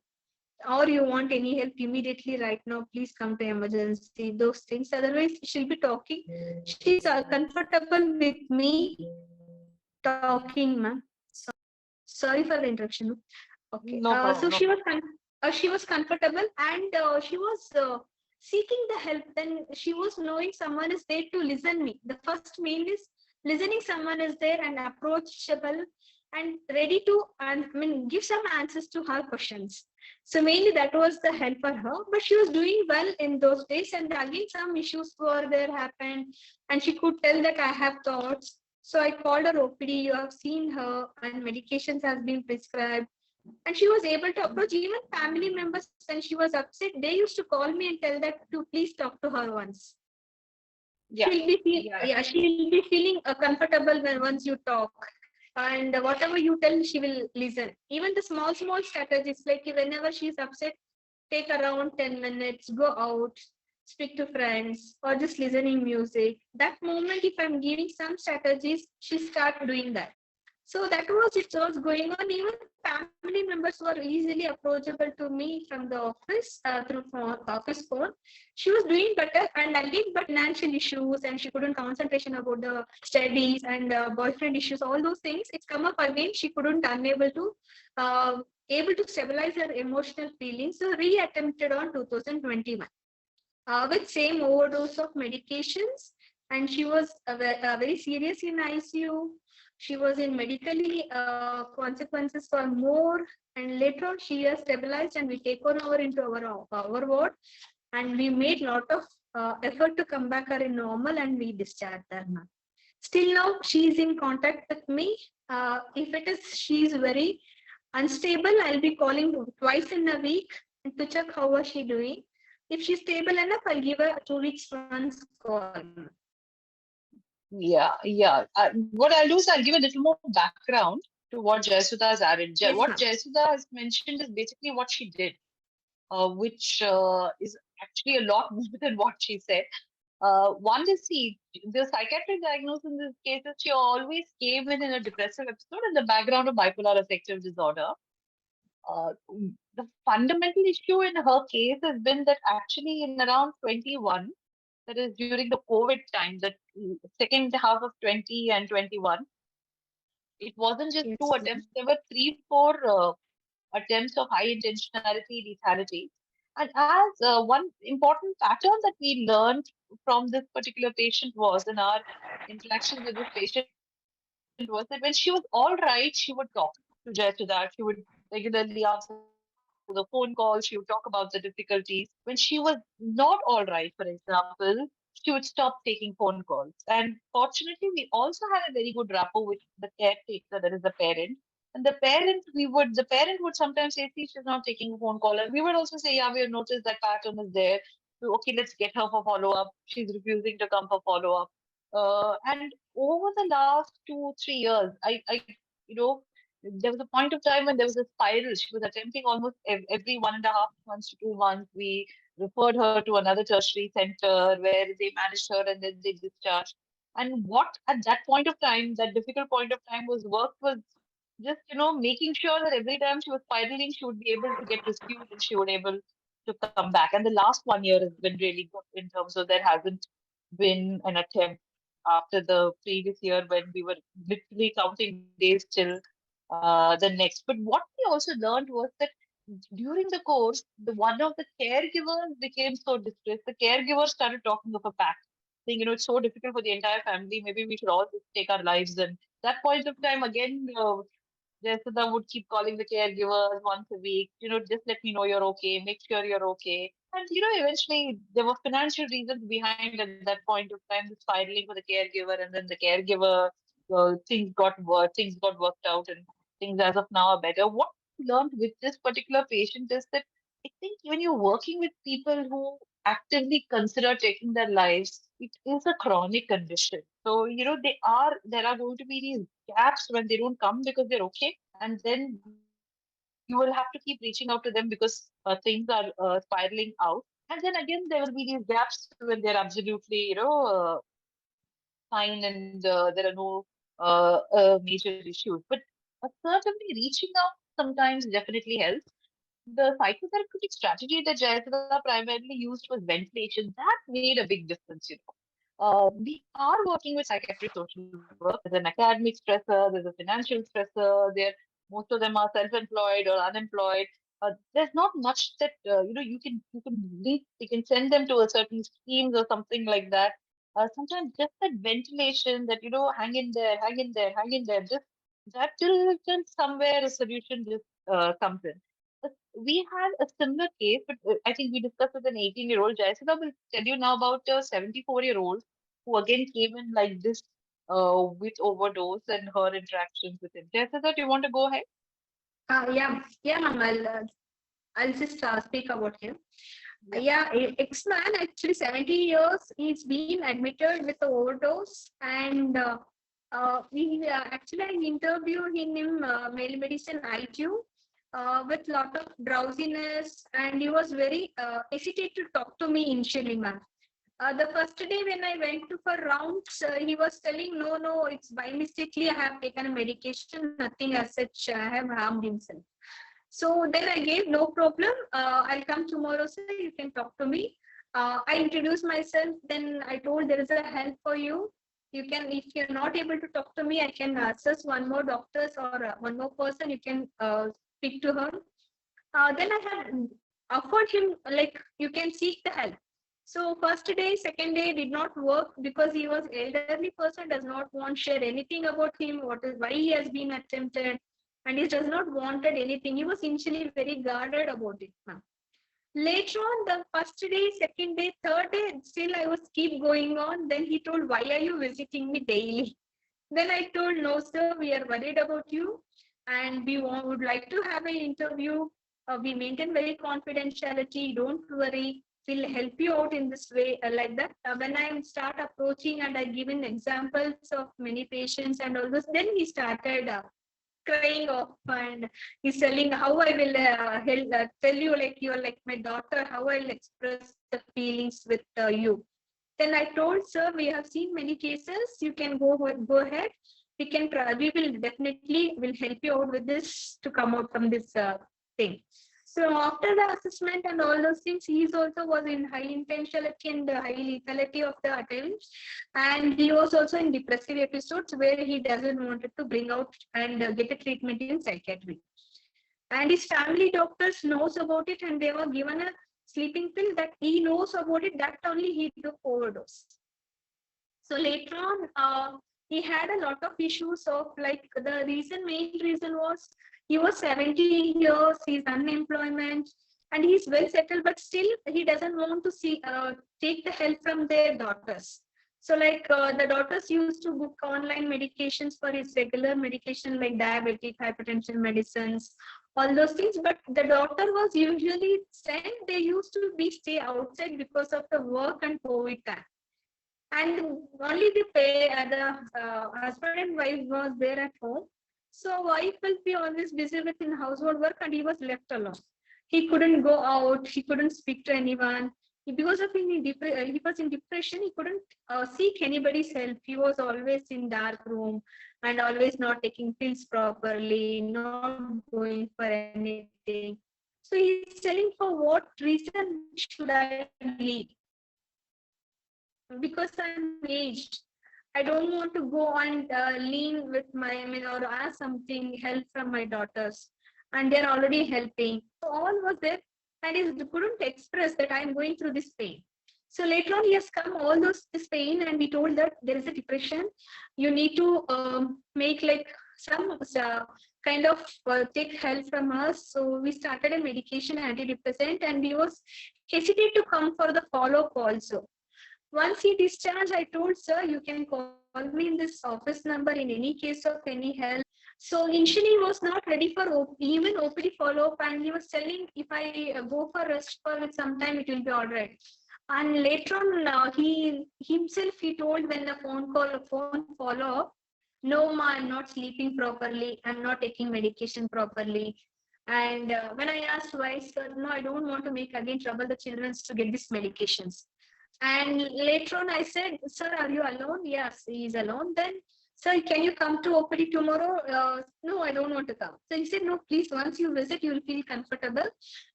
Or you want any help immediately right now, please come to emergency. Those things. Otherwise, she'll be talking. She's comfortable with me talking, ma'am. Sorry for the interruption. Okay. No So problem. she was comfortable and she was seeking the help. Then she was knowing someone is there to listen me. The first main is listening. Someone is there and approachable and ready to give some answers to her questions. So mainly that was the help for her. But she was doing well in those days. And again, some issues were there happened, and she could tell that I have thoughts. So I called her OPD. You have seen her, and medications has been prescribed. And she was able to approach even family members when she was upset. They used to call me and tell that to please talk to her once. Yeah. She'll be feeling comfortable when once you talk. And whatever you tell, she will listen. Even the small strategies, like whenever she's upset, take around 10 minutes, go out, speak to friends, or just listening music. That moment, if I'm giving some strategies, she start doing that. So that was it was going on. Even family members were easily approachable to me from the office through office phone. She was doing better, and again, but financial issues, and she couldn't concentration about the studies and boyfriend issues, all those things. It's come up again. She couldn't unable to able to stabilize her emotional feelings. So reattempted on 2021 with same overdose of medications, and she was very serious in ICU. She was in medically consequences for more, and later on she has stabilized, and we take her over into our ward, and we made lot of effort to come back her in normal, and we discharged her now. Still now she is in contact with me. If it is she is very unstable, I'll be calling twice in a week to check how was she doing. If she's stable enough, I'll give her 2 weeks once call. Yeah. What I'll do is I'll give a little more background to what Jayasudha has added. Yes, What ma'am. Jayasudha has mentioned is basically what she did, which is actually a lot more than what she said. One is, see, the psychiatric diagnosis in this case is she always came in a depressive episode in the background of bipolar affective disorder. The fundamental issue in her case has been that actually in around 21, that is during the COVID time, the second half of 20 and 21, It wasn't just Yes. 2 attempts, there were 3, 4 attempts of high intentionality, lethality. And as one important pattern that we learned from this particular patient was in our interactions with this patient was that when she was all right, she would talk to Jayasudha. She would regularly answer the phone call. She would talk about the difficulties. When she was not all right, for example, she would stop taking phone calls. And fortunately, we also had a very good rapport with the caretaker, that is the parent. And the parent would sometimes say, see, she's not taking a phone call. And we would also say, yeah, we have noticed that pattern is there. So, okay, let's get her for follow up. She's refusing to come for follow up. And over the last 2, 3 years, you know, there was a point of time when there was a spiral. She was attempting almost every 1.5 months to 2 months. We referred her to another tertiary center where they managed her and then they discharged. And what at that point of time, that difficult point of time was just, making sure that every time she was spiraling, she would be able to get rescued and she would able to come back. And the last 1 year has been really good in terms of there hasn't been an attempt after the previous year when we were literally counting days till the next. But what we also learned was that during the course, the one of the caregivers became so distressed. The caregiver started talking of a pact, saying, it's so difficult for the entire family. Maybe we should all just take our lives. And that point of time, again, Jessica would keep calling the caregivers once a week, just let me know you're okay, make sure you're okay. And, eventually there were financial reasons behind at that point of time, the spiraling for the caregiver, and then the caregiver, things got worked out, and things as of now are better. What I learned with this particular patient is that I think when you're working with people who actively consider taking their lives, it is a chronic condition. So, there are going to be these gaps when they don't come because they're okay. And then you will have to keep reaching out to them because things are spiraling out. And then again, there will be these gaps when they're absolutely, fine and there are no major issues. But certainly reaching out sometimes definitely helps. The psychotherapeutic strategy that Jayasudha primarily used was ventilation. That made a big difference. We are working with psychiatric social workers. There's an academic stressor, there's a financial stressor. Most of them are self-employed or unemployed. There's not much that you can send them to a certain schemes or something like that. Sometimes just that ventilation, that hang in there, hang in there, hang in there, just that till somewhere a solution just comes in. We had a similar case, but I think we discussed with an 18-year-old. Jayasudha will tell you now about a 74-year-old who again came in like this with overdose and her interactions with him. Jayasudha, do you want to go ahead? Yeah, ma'am. I'll just speak about him. Yeah, ex-man, actually 70 years, he's been admitted with the overdose, and I interviewed him male medicine IQ with lot of drowsiness, and he was very hesitant to talk to me initially, ma'am. The first day when I went to for rounds, he was telling, no, it's by mistakenly I have taken a medication, nothing as such, I have harmed himself. So then I gave no problem. I'll come tomorrow, sir. You can talk to me. I introduced myself. Then I told there is a help for you. You can, if you're not able to talk to me, I can access one more doctors or one more person. You can speak to her. Then I had offered him, like, you can seek the help. So first day, second day did not work because he was elderly person, does not want to share anything about him, why he has been attempted, and he does not wanted anything. He was initially very guarded about it, ma'am. Later on, the first day, second day, third day, still I was keep going on. Then he told, why are you visiting me daily? Then I told, no, sir, we are worried about you and we would like to have an interview. We maintain very confidentiality. Don't worry. We'll help you out in this way, like that. When I start approaching and I given examples of many patients and all this, then he started crying off and he's telling how I will tell you, like you're like my daughter, how I'll express the feelings with you. Then I told, sir, we have seen many cases. You can go ahead. We can try. We will definitely will help you out with this to come out from this thing. So after the assessment and all those things, he also was in high intentionality and high lethality of the attempts, and he was also in depressive episodes where he doesn't wanted to bring out and get a treatment in psychiatry. And his family doctors knows about it, and they were given a sleeping pill that he knows about it. That only he took overdose. So later on, he had a lot of issues of like the main reason was he was 70 years, he's unemployment, and he's well settled, but still he doesn't want to take the help from their daughters. So like the daughters used to book online medications for his regular medication like diabetic, hypertension medicines, all those things. But the daughter was usually sent, they used to be stay outside because of the work and COVID time. And only the husband and wife was there at home. So wife will be always busy with in household work, and he was left alone. He couldn't go out. He couldn't speak to anyone. Because of he was in depression. He couldn't seek anybody's help. He was always in dark room and always not taking pills properly, not going for anything. So he's telling, for what reason should I leave? Because I'm aged. I don't want to go and lean with or ask something help from my daughters, and they're already helping. So all was there, and he couldn't express that I'm going through this pain. So later on, he has come all this pain, and we told that there is a depression. You need to make like some kind of take help from us. So we started a medication antidepressant, and we was hesitate to come for the follow-up also. Once he discharged, I told, sir, you can call me in this office number in any case of any help. So initially he was not ready for even OPD follow-up, and he was telling, if I go for rest for with some time, it will be all right. And later on, he told when the phone follow-up, no, ma, I'm not sleeping properly. I'm not taking medication properly. And when I asked why, sir, no, I don't want to make again trouble the children to get these medications. And later on, I said, sir, are you alone? Yes, he is alone. Then, sir, can you come to OPD tomorrow? No, I don't want to come. So he said, no, please, once you visit, you will feel comfortable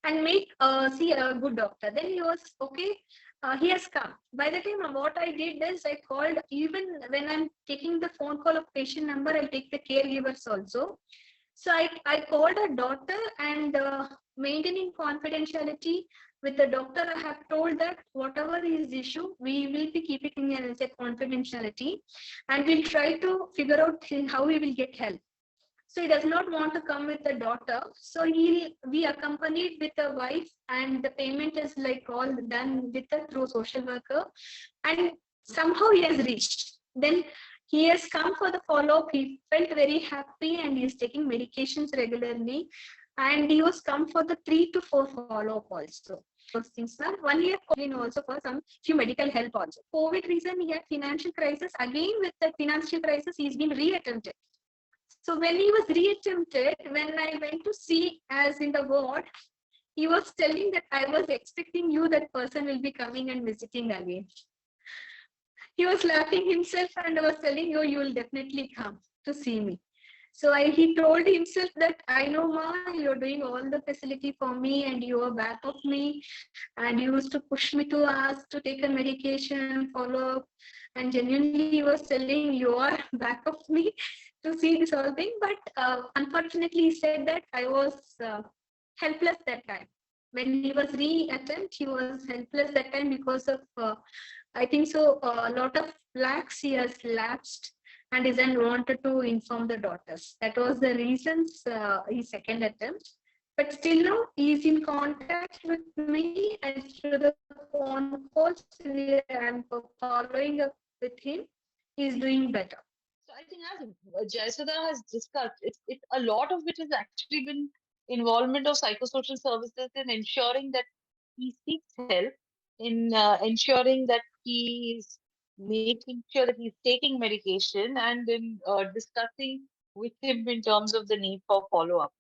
and see a good doctor. Then he was, okay, he has come. By the time, what I did is I called, even when I'm taking the phone call of patient number, I'll take the caregivers also. So I called a doctor, and maintaining confidentiality with the doctor, I have told that whatever is the issue, we will be keeping as a confidentiality, and we'll try to figure out how we will get help. So he does not want to come with the daughter. So we accompanied with the wife, and the payment is like all done with the through social worker. And somehow he has reached. Then he has come for the follow-up. He felt very happy, and he is taking medications regularly. And he was come for the 3 to 4 follow-up also. Those things, ma'am. 1 year also for some few medical help also. COVID reason, he had financial crisis. Again, with the financial crisis, he's been reattempted. So when he was reattempted, when I went to see as in the ward, he was telling that I was expecting you, that person will be coming and visiting again. He was laughing himself and was telling you, you will definitely come to see me. So he told himself that I know, ma, you're doing all the facility for me, and you are back of me, and you used to push me to ask to take a medication, follow up, and genuinely he was telling you are back of me to see this whole thing. But unfortunately, he said that I was helpless that time. When he was reattempt, he was helpless that time because of, I think so, a lot of lakhs he has lapsed and isn't wanted to inform the daughters. That was the reasons his second attempt. But still now he is in contact with me, and through the phone calls I'm following up with him. He's doing better. So I think as Jayasudha has discussed, it's a lot of it has actually been involvement of psychosocial services in ensuring that he seeks help, in ensuring that he is making sure that he's taking medication, and in discussing with him in terms of the need for follow-up.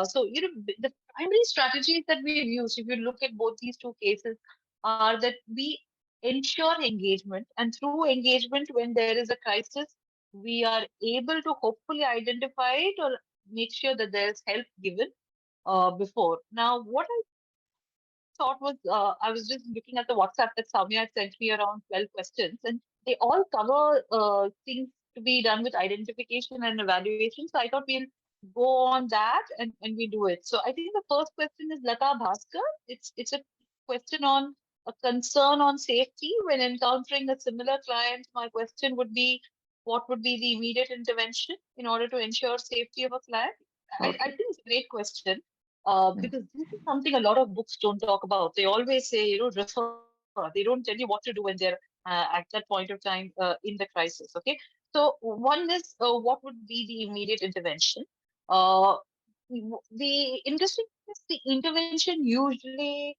So, the primary strategies that we've used, if you look at both these two cases, are that we ensure engagement, and through engagement, when there is a crisis, we are able to hopefully identify it or make sure that there's help given. before. Now, what I thought was, I was just looking at the WhatsApp that Soumya had sent me around 12 questions, and they all cover things to be done with identification and evaluation. So I thought we'll go on that and we do it. So I think the first question is Lata Bhaskar. It's a question on a concern on safety when encountering a similar client. My question would be, what would be the immediate intervention in order to ensure safety of a client? I think it's a great question, because this is something a lot of books don't talk about. They always say, refer. They don't tell you what to do when they're at that point of time in the crisis. Okay. So one is, what would be the immediate intervention? Uh, the interesting is the intervention usually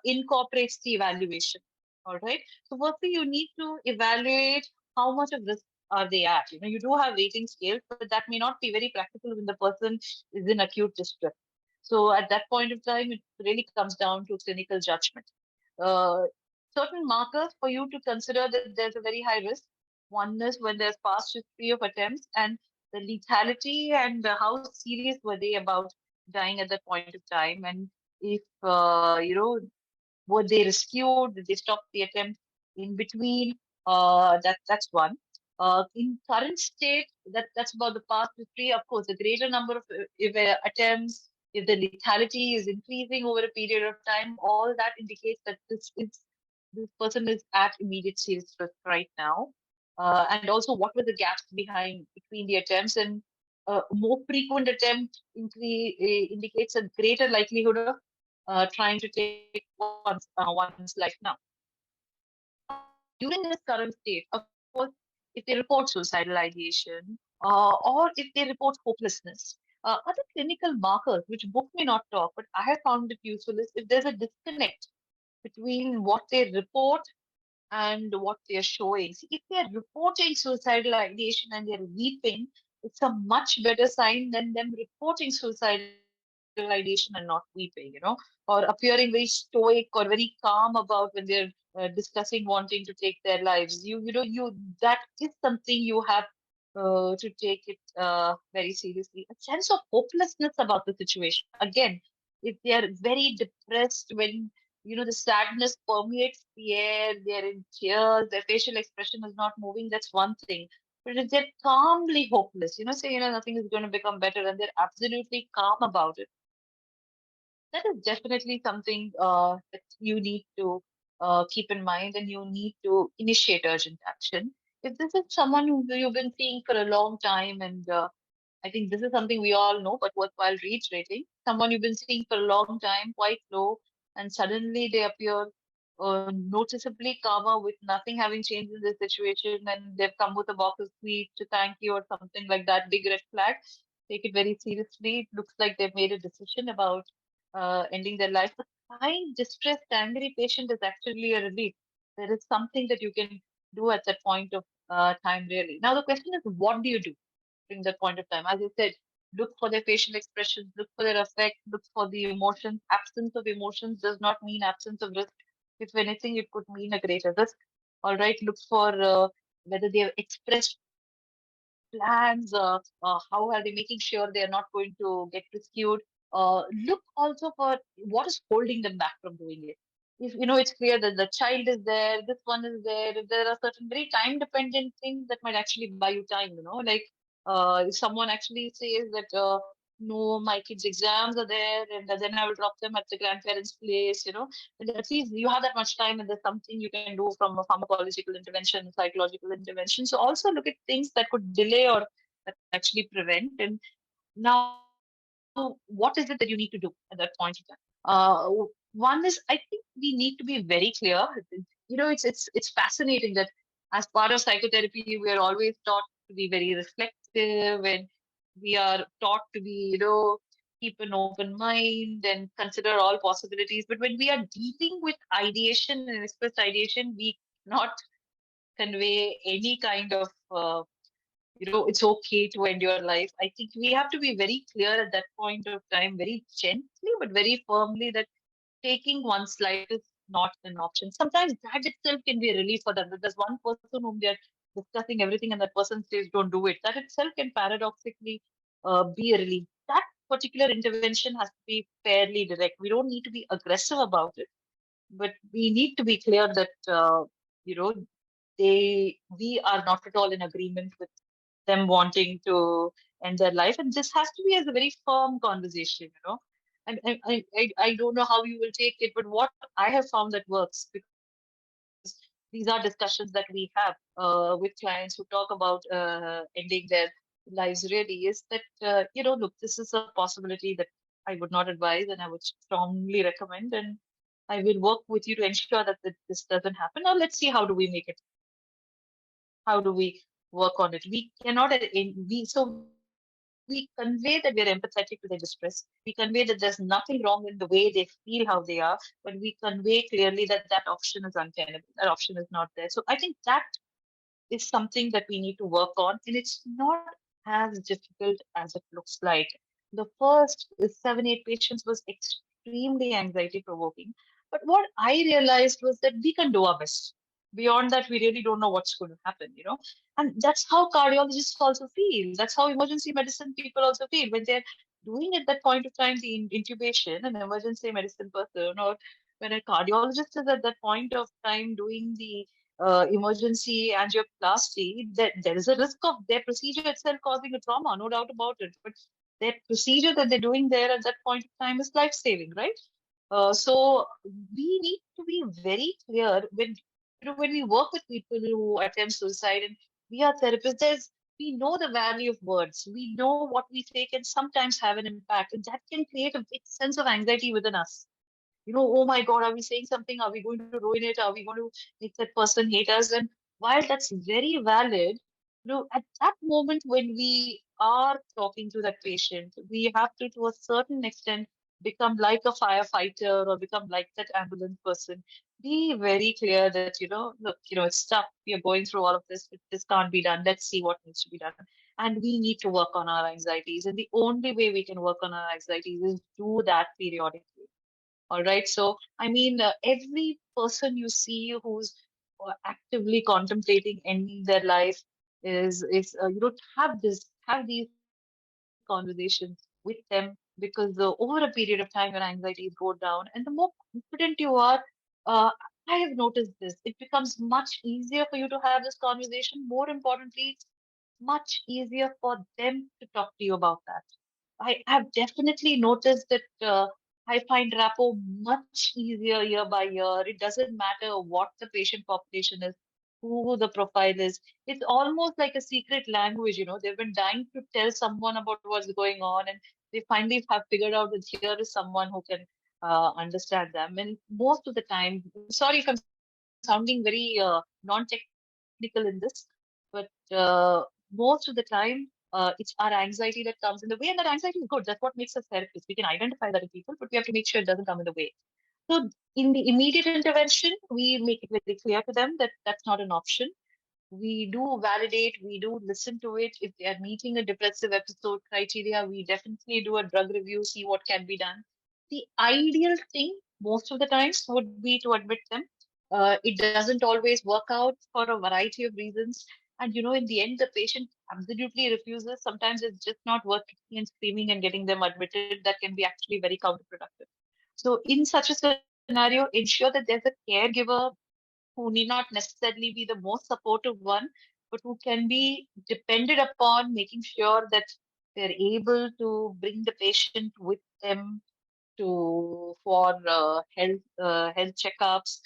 incorporates the evaluation. All right. So firstly, you need to evaluate how much of risk are they at. You do have rating scales, but that may not be very practical when the person is in acute distress. So at that point of time, it really comes down to clinical judgment. Uh, Certain markers for you to consider that there's a very high risk. One is when there's past history of attempts and the lethality and how serious were they about dying at that point of time. And if, were they rescued? Did they stop the attempt in between? That's one. In current state, that's about the past history. Of course, the greater number of attempts, if the lethality is increasing over a period of time, all that indicates that this person is at immediate serious risk right now. And also, what were the gaps behind between the attempts? And more frequent attempt indicates a greater likelihood of trying to take one's life now. During this current state, of course, if they report suicidal ideation or if they report hopelessness, other clinical markers which book may not talk, but I have found it useful, is if there's a disconnect between what they report and what they're showing. See, if they're reporting suicidal ideation and they're weeping, it's a much better sign than them reporting suicidal ideation and not weeping, or appearing very stoic or very calm about when they're discussing wanting to take their lives. That is something you have to take it very seriously. A sense of hopelessness about the situation. Again, if they are very depressed, when the sadness permeates the air, they're in tears, their facial expression is not moving, that's one thing. But if they're calmly hopeless, say, nothing is going to become better, and they're absolutely calm about it, that is definitely something that you need to keep in mind, and you need to initiate urgent action. If this is someone who you've been seeing for a long time, and I think this is something we all know, but worthwhile reiterating. Someone you've been seeing for a long time, quite low, and suddenly they appear noticeably calmer with nothing having changed in the situation, and they've come with a box of sweets to thank you or something like that, big red flag. Take it very seriously. It looks like they've made a decision about ending their life. A kind, distressed, angry patient is actually a relief. There is something that you can do at that point of time, really. Now, the question is, what do you do during that point of time? As I said, look for their facial expressions, look for their affect, look for the emotions. Absence of emotions does not mean absence of risk. If anything, it could mean a greater risk. All right, look for whether they have expressed plans, how are they making sure they are not going to get rescued. Look also for what is holding them back from doing it. If it's clear that the child is there, this one is there, if there are certain very time dependent things that might actually buy you time, like if someone actually says that no, my kids' exams are there, and then I will drop them at the grandparents' place, and at least you have that much time, and there's something you can do from a pharmacological intervention, psychological intervention. So also look at things that could delay or that could actually prevent. And now, what is it that you need to do at that point in time? One is, I think we need to be very clear. It's fascinating that as part of psychotherapy, we are always taught to be very reflective, and we are taught to be, keep an open mind and consider all possibilities. But when we are dealing with ideation and expressed ideation, we cannot convey any kind of it's okay to end your life. I think we have to be very clear at that point of time, very gently but very firmly, that taking one's life is not an option. Sometimes that itself can be a relief for them. That there's one person whom they're discussing everything and that person says, don't do it. That itself can paradoxically be a relief. That particular intervention has to be fairly direct. We don't need to be aggressive about it, but we need to be clear that, you know, we are not at all in agreement with them wanting to end their life. And this has to be as a very firm conversation, I don't know how you will take it, but what I have found that works, because these are discussions that we have with clients who talk about ending their lives really, is that, look, this is a possibility that I would not advise and I would strongly recommend. And I will work with you to ensure that this doesn't happen. Now, let's see, how do we make it? How do we work on it? We cannot, we convey that we are empathetic to their distress. We convey that there's nothing wrong in the way they feel how they are, but we convey clearly that that option is untenable. That option is not there. So I think that is something that we need to work on, and it's not as difficult as it looks like. The first 7, 8 patients was extremely anxiety provoking, but what I realized was that we can do our best. Beyond that, we really don't know what's going to happen. And that's how cardiologists also feel. That's how emergency medicine people also feel when they're doing at that point of time the intubation, an emergency medicine person, or when a cardiologist is at that point of time doing the emergency angioplasty, there is a risk of their procedure itself causing a trauma, no doubt about it. But their procedure that they're doing there at that point of time is life saving, right? So we need to be very clear when we work with people who attempt suicide, and we are therapists. We know the value of words. We know what we say can sometimes have an impact, and that can create a big sense of anxiety within us. Oh my God, are we saying something? Are we going to ruin it? Are we going to make that person hate us? And while that's very valid, at that moment when we are talking to that patient, we have to a certain extent, become like a firefighter or become like that ambulance person. Be very clear that, look, it's tough. We are going through all of this. This can't be done. Let's see what needs to be done. And we need to work on our anxieties. And the only way we can work on our anxieties is do that periodically. All right. So, I mean, every person you see who's actively contemplating ending their life have these conversations with them, because over a period of time, your anxieties go down, and the more confident you are, uh, I have noticed this. It becomes much easier for you to have this conversation. More importantly, it's much easier for them to talk to you about that. I have definitely noticed that I find rapport much easier year by year. It doesn't matter what the patient population is, who the profile is. It's almost like a secret language. They've been dying to tell someone about what's going on, and they finally have figured out that here is someone who can understand them. And most of the time, sorry if I'm sounding very non-technical in this, but most of the time, it's our anxiety that comes in the way, and that anxiety is good. That's what makes us therapists. We can identify that in people, but we have to make sure it doesn't come in the way. So, in the immediate intervention, we make it very clear to them that that's not an option. We do validate, we do listen to it. If they are meeting a depressive episode criteria, we definitely do a drug review, see what can be done. The ideal thing, most of the times, would be to admit them. It doesn't always work out for a variety of reasons. And in the end, the patient absolutely refuses. Sometimes it's just not worth kicking and screaming and getting them admitted. That can be actually very counterproductive. So, in such a scenario, ensure that there's a caregiver who need not necessarily be the most supportive one, but who can be depended upon, making sure that they're able to bring the patient with them for health checkups.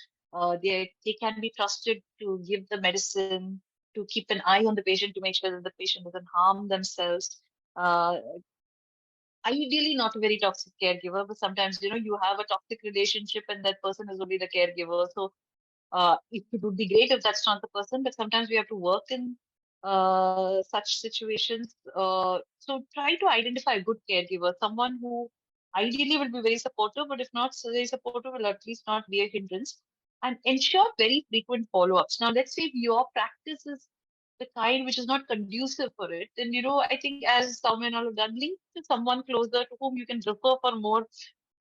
They can be trusted to give the medicine, to keep an eye on the patient, to make sure that the patient doesn't harm themselves. Uh, Ideally, not a very toxic caregiver, but sometimes you have a toxic relationship and that person is only the caregiver. So it would be great if that's not the person, but sometimes we have to work in such situations. So try to identify a good caregiver, someone who ideally will be very supportive, but if not so very supportive, will at least not be a hindrance. And ensure very frequent follow-ups. Now, let's say if your practice is the kind which is not conducive for it, then I think as Soumya and all have done, link to someone closer to whom you can refer for more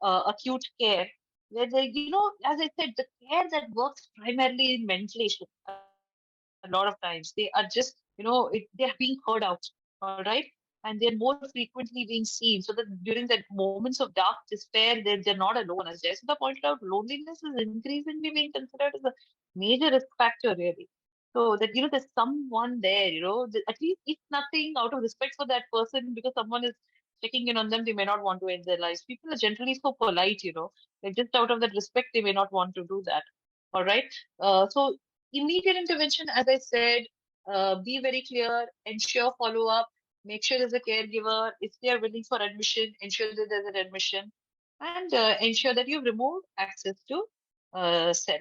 acute care, where as I said, the care that works primarily in ventilation a lot of times, they are just, they are being heard out, all right? And and they're more frequently being seen, so that during that moments of dark despair, they're not alone. As Jessica pointed out, loneliness is increasingly being considered as a major risk factor, really. So that, there's someone there, at least if nothing, out of respect for that person, because someone is checking in on them, they may not want to end their lives. People are generally so polite, like just out of that respect, they may not want to do that. All right. So immediate intervention, as I said, be very clear, ensure follow up, make sure there's a caregiver. If they are willing for admission, ensure that there's an admission, and ensure that you've removed access to access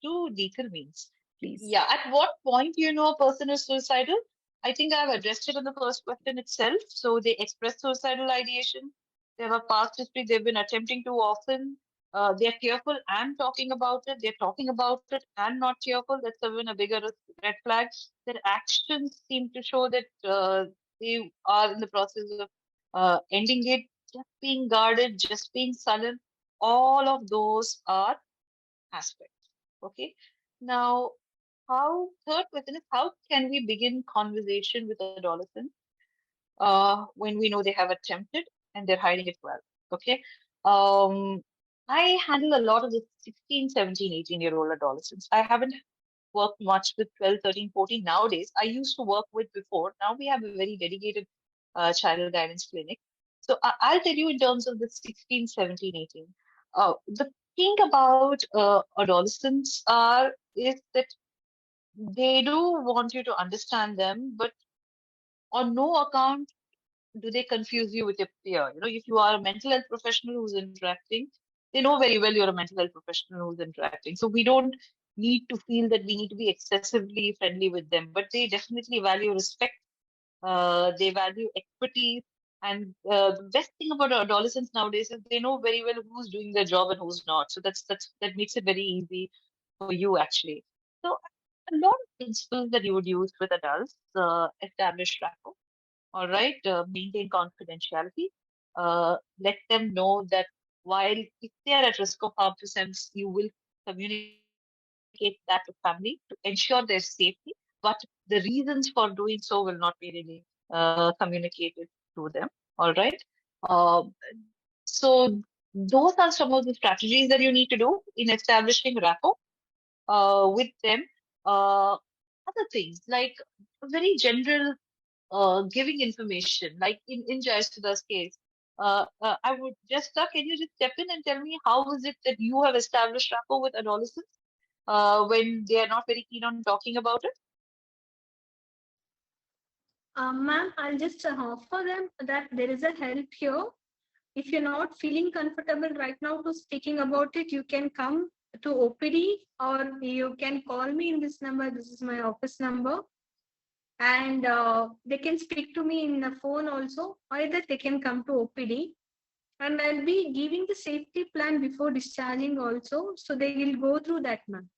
to lethal means. Please. Yeah. At what point do you know a person is suicidal? I think I've addressed it in the first question itself. So they express suicidal ideation. They have a past history. They've been attempting too often. They're tearful and talking about it. They're talking about it and not tearful. That's even a bigger red flag. Their actions seem to show that they are in the process of ending it, just being guarded, just being sullen. All of those are aspects. Okay. Now, third question is, how can we begin conversation with adolescents when we know they have attempted and they're hiding it well? Okay. Um, I handle a lot of the 16, 17, 18-year-old adolescents. I haven't worked much with 12, 13, 14 nowadays. I used to work with before. Now we have a very dedicated child guidance clinic. So I'll tell you in terms of the 16, 17, 18. The thing about adolescents is that they do want you to understand them, but on no account do they confuse you with your peer. If you are a mental health professional who's interacting, they know very well you're a mental health professional who's interacting. So we don't need to feel that we need to be excessively friendly with them, but they definitely value respect. They value expertise. And the best thing about adolescents nowadays is they know very well who's doing their job and who's not. So that makes it very easy for you, actually. So a lot of principles that you would use with adults: establish rapport, all right, maintain confidentiality, let them know that while if they are at risk of harm to themselves, you will communicate that to family to ensure their safety, but the reasons for doing so will not be really communicated to them. All right. Uh, so those are some of the strategies that you need to do in establishing rapport with them. Other things like very general giving information, like in Jayasudha's case. I would just, can you just step in and tell me how is it that you have established rapport with adolescents when they are not very keen on talking about it? Ma'am, I'll just offer them that there is a help here. If you're not feeling comfortable right now to speaking about it, you can come to OPD or you can call me in this number. This is my office number. And they can speak to me in the phone also, either they can come to OPD. And I'll be giving the safety plan before discharging also. So they will go through that, ma'am.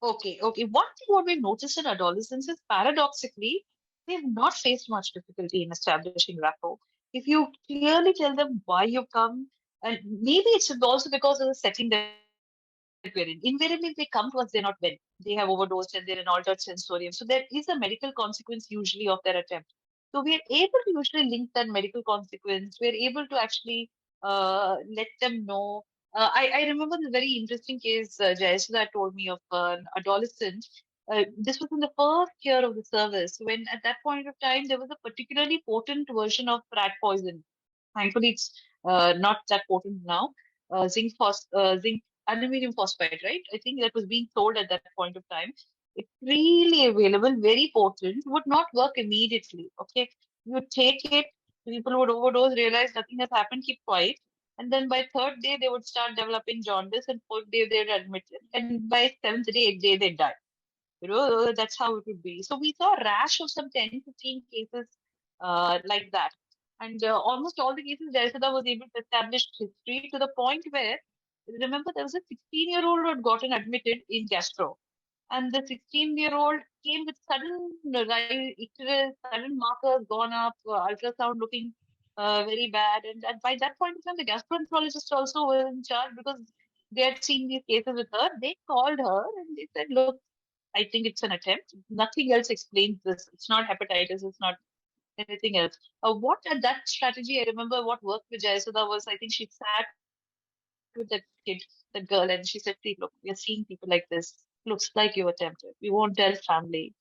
Okay. One thing what we've noticed in adolescents is paradoxically, they've not faced much difficulty in establishing rapport. If you clearly tell them why you come, and maybe it's also because of the setting that we're in. Invariably, if they come to us, they're not well. They have overdosed and they're in altered sensorium. So there is a medical consequence usually of their attempt. So we are able to usually link that medical consequence. We're able to actually let them know. I remember the very interesting case Jayasudha told me of an adolescent. This was in the first year of the service, when at that point of time there was a particularly potent version of rat poison. Thankfully, it's not that potent now. Zinc aluminum phosphide, right? I think that was being sold at that point of time. It's really available, very potent, would not work immediately. Okay. You take it, people would overdose, realize nothing has happened, keep quiet. And then by third day, they would start developing jaundice, and fourth day, they're admitted. And by seventh day, eighth day, they die. That's how it would be. So we saw a rash of some 10, 15 cases like that. And almost all the cases, Jayasudha was able to establish history to the point where, remember, there was a 16-year-old who had gotten admitted in gastro. And the 16-year-old came with sudden sudden markers gone up, ultrasound looking very bad. And by that point in time, the gastroenterologist also was in charge because they had seen these cases with her. They called her and they said, look, I think it's an attempt. Nothing else explains this. It's not hepatitis. It's not anything else. What at that strategy, I remember what worked with Jayasudha was, I think she sat with that kid, that girl, and she said, see, look, we are seeing people like this. Looks like you attempted. We won't tell family.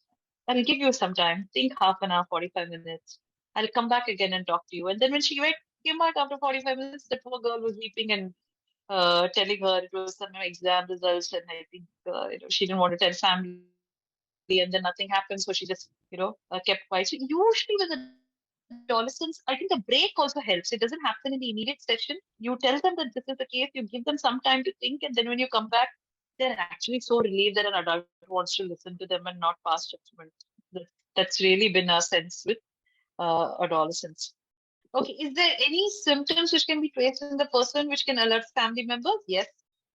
I'll give you some time. Think half an hour, 45 minutes. I'll come back again and talk to you. And then when she came back after 45 minutes, the poor girl was weeping and telling her it was some exam results, and I think she didn't want to tell family, and then nothing happened, so she just kept quiet. So usually with adolescents, I think the break also helps. It doesn't happen in the immediate session. You tell them that this is the case, you give them some time to think, and then when you come back, they're actually so relieved that an adult wants to listen to them and not pass judgment. That's really been our sense with adolescents. Okay, is there any symptoms which can be traced in the person which can alert family members? Yes.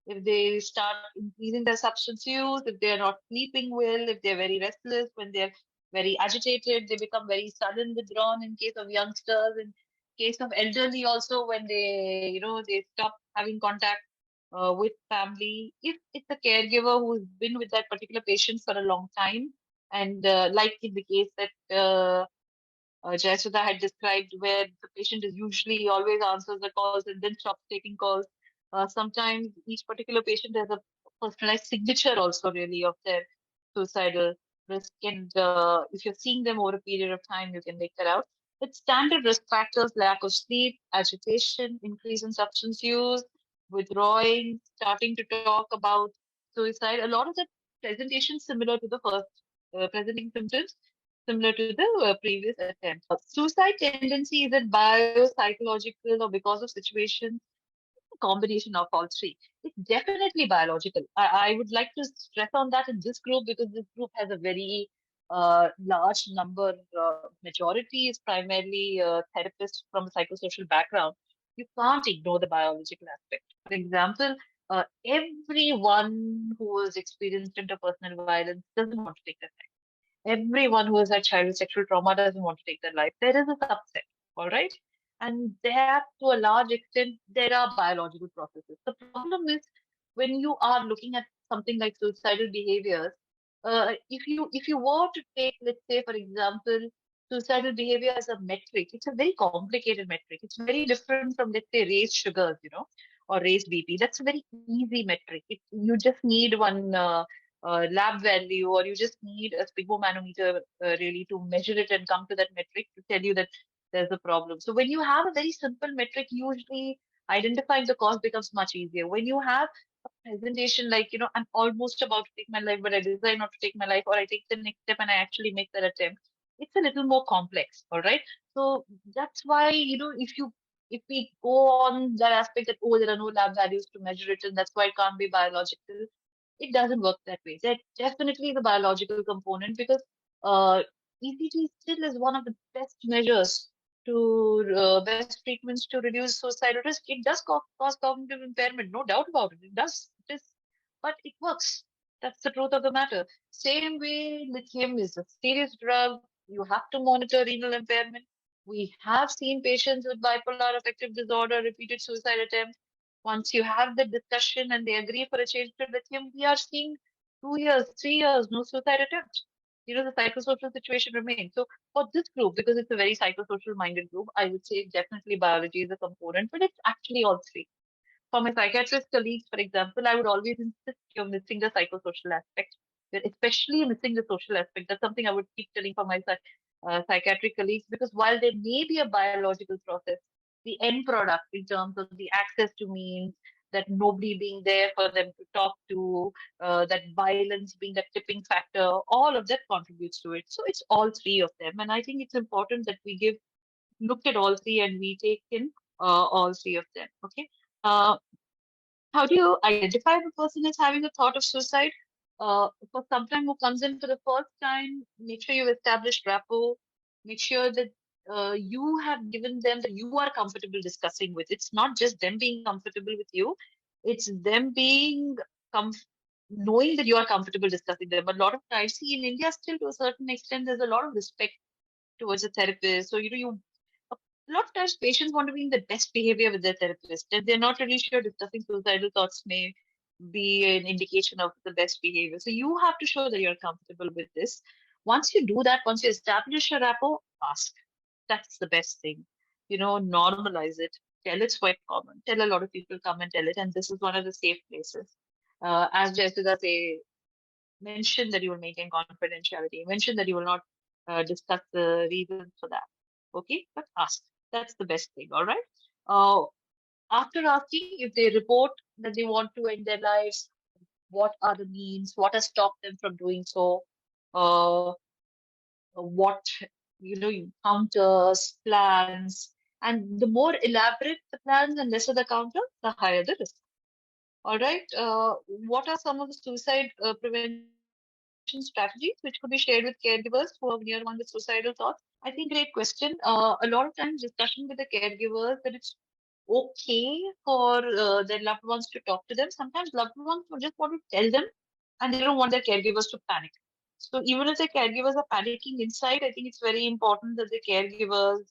If they start increasing their substance use, if they are not sleeping well, if they're very restless, when they're very agitated, they become very sudden withdrawn in case of youngsters, in case of elderly also, when they stop having contact with family. If it's a caregiver who's been with that particular patient for a long time, and like in the case that Jayasudha had described, where the patient is usually always answers the calls and then stops taking calls. Sometimes each particular patient has a personalized signature also really of their suicidal risk. And if you're seeing them over a period of time, you can make that out. It's standard risk factors: lack of sleep, agitation, increase in substance use, withdrawing, starting to talk about suicide. A lot of the presentation similar to the first presenting symptoms, similar to the previous attempt. Suicide tendency, is it biopsychological or because of situations? A combination of all three. It's definitely biological. I would like to stress on that in this group, because this group has a very large number. Majority is primarily therapists from a psychosocial background. You can't ignore the biological aspect. For example, everyone who has experienced interpersonal violence doesn't want to take their life. Everyone who has had childhood sexual trauma doesn't want to take their life. There is a subset, all right? And there, to a large extent, there are biological processes. The problem is when you are looking at something like suicidal behaviors, if you were to take, let's say, for example, suicidal behavior as a metric, it's a very complicated metric. It's very different from, let's say, raised sugars, or raised BP. That's a very easy metric. You just need one lab value, or you just need a sphygmomanometer really to measure it and come to that metric to tell you that there's a problem. So when you have a very simple metric, usually identifying the cause becomes much easier. When you have a presentation like, I'm almost about to take my life, but I decide not to take my life, or I take the next step and I actually make that attempt, it's a little more complex. All right. So that's why, if we go on that aspect that, oh, there are no lab values to measure it, and that's why it can't be biological, it doesn't work that way. There definitely is a biological component, because ECG still is one of the best measures best treatments to reduce suicidal risk. It does cause cognitive impairment, no doubt about it. It does. It is, but it works. That's the truth of the matter. Same way, lithium is a serious drug. You have to monitor renal impairment. We have seen patients with bipolar affective disorder, repeated suicide attempts. Once you have the discussion and they agree for a change to lithium, we are seeing 2 years, 3 years, no suicide attempts. The psychosocial situation remains. So for this group, because it's a very psychosocial minded group, I would say definitely biology is a component, but it's actually all three. For my psychiatrist colleagues, for example, I would always insist you're missing the psychosocial aspect. You're especially missing the social aspect. That's something I would keep telling for my psychiatric colleagues, because while there may be a biological process, the end product in terms of the access to means, that nobody being there for them to talk to, that violence being the tipping factor, all of that contributes to it. So it's all three of them. And I think it's important that we look at all three and we take in all three of them. Okay. Uh, how do you identify if a person is having a thought of suicide? For someone who comes in for the first time, make sure you've established rapport. Make sure that you have given them that you are comfortable discussing with. It's not just them being comfortable with you. It's them being knowing that you are comfortable discussing them. A lot of times, see, in India, still to a certain extent, there's a lot of respect towards a therapist. So, a lot of times patients want to be in the best behavior with their therapist, and they're not really sure discussing suicidal thoughts may be an indication of the best behavior. So you have to show that you're comfortable with this. Once you do that, once you establish a rapport, ask. That's the best thing. Normalize it. Tell it's quite common. Tell a lot of people come and tell it, and this is one of the safe places. As Jessica say, mention that you will maintain confidentiality. Mention that you will not discuss the reasons for that. Okay, but ask. That's the best thing. All right. After asking, if they report that they want to end their lives, what are the means? What has stopped them from doing so? Uh, what counters, plans, and the more elaborate the plans and lesser the counter, the higher the risk. All right. What are some of the suicide prevention strategies which could be shared with caregivers who are near one with suicidal thoughts? I think great question. A lot of times discussion with the caregivers that it's okay for their loved ones to talk to them. Sometimes loved ones just want to tell them and they don't want their caregivers to panic. So even if the caregivers are panicking inside, I think it's very important that the caregivers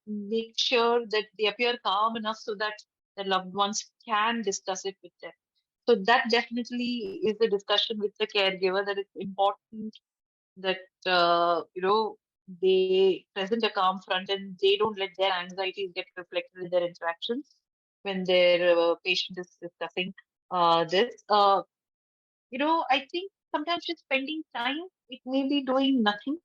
make sure that they appear calm enough so that the loved ones can discuss it with them. So that definitely is the discussion with the caregiver, that it's important that they present a calm front and they don't let their anxieties get reflected in their interactions when their patient is discussing this. I think sometimes just spending time, it may be doing nothing.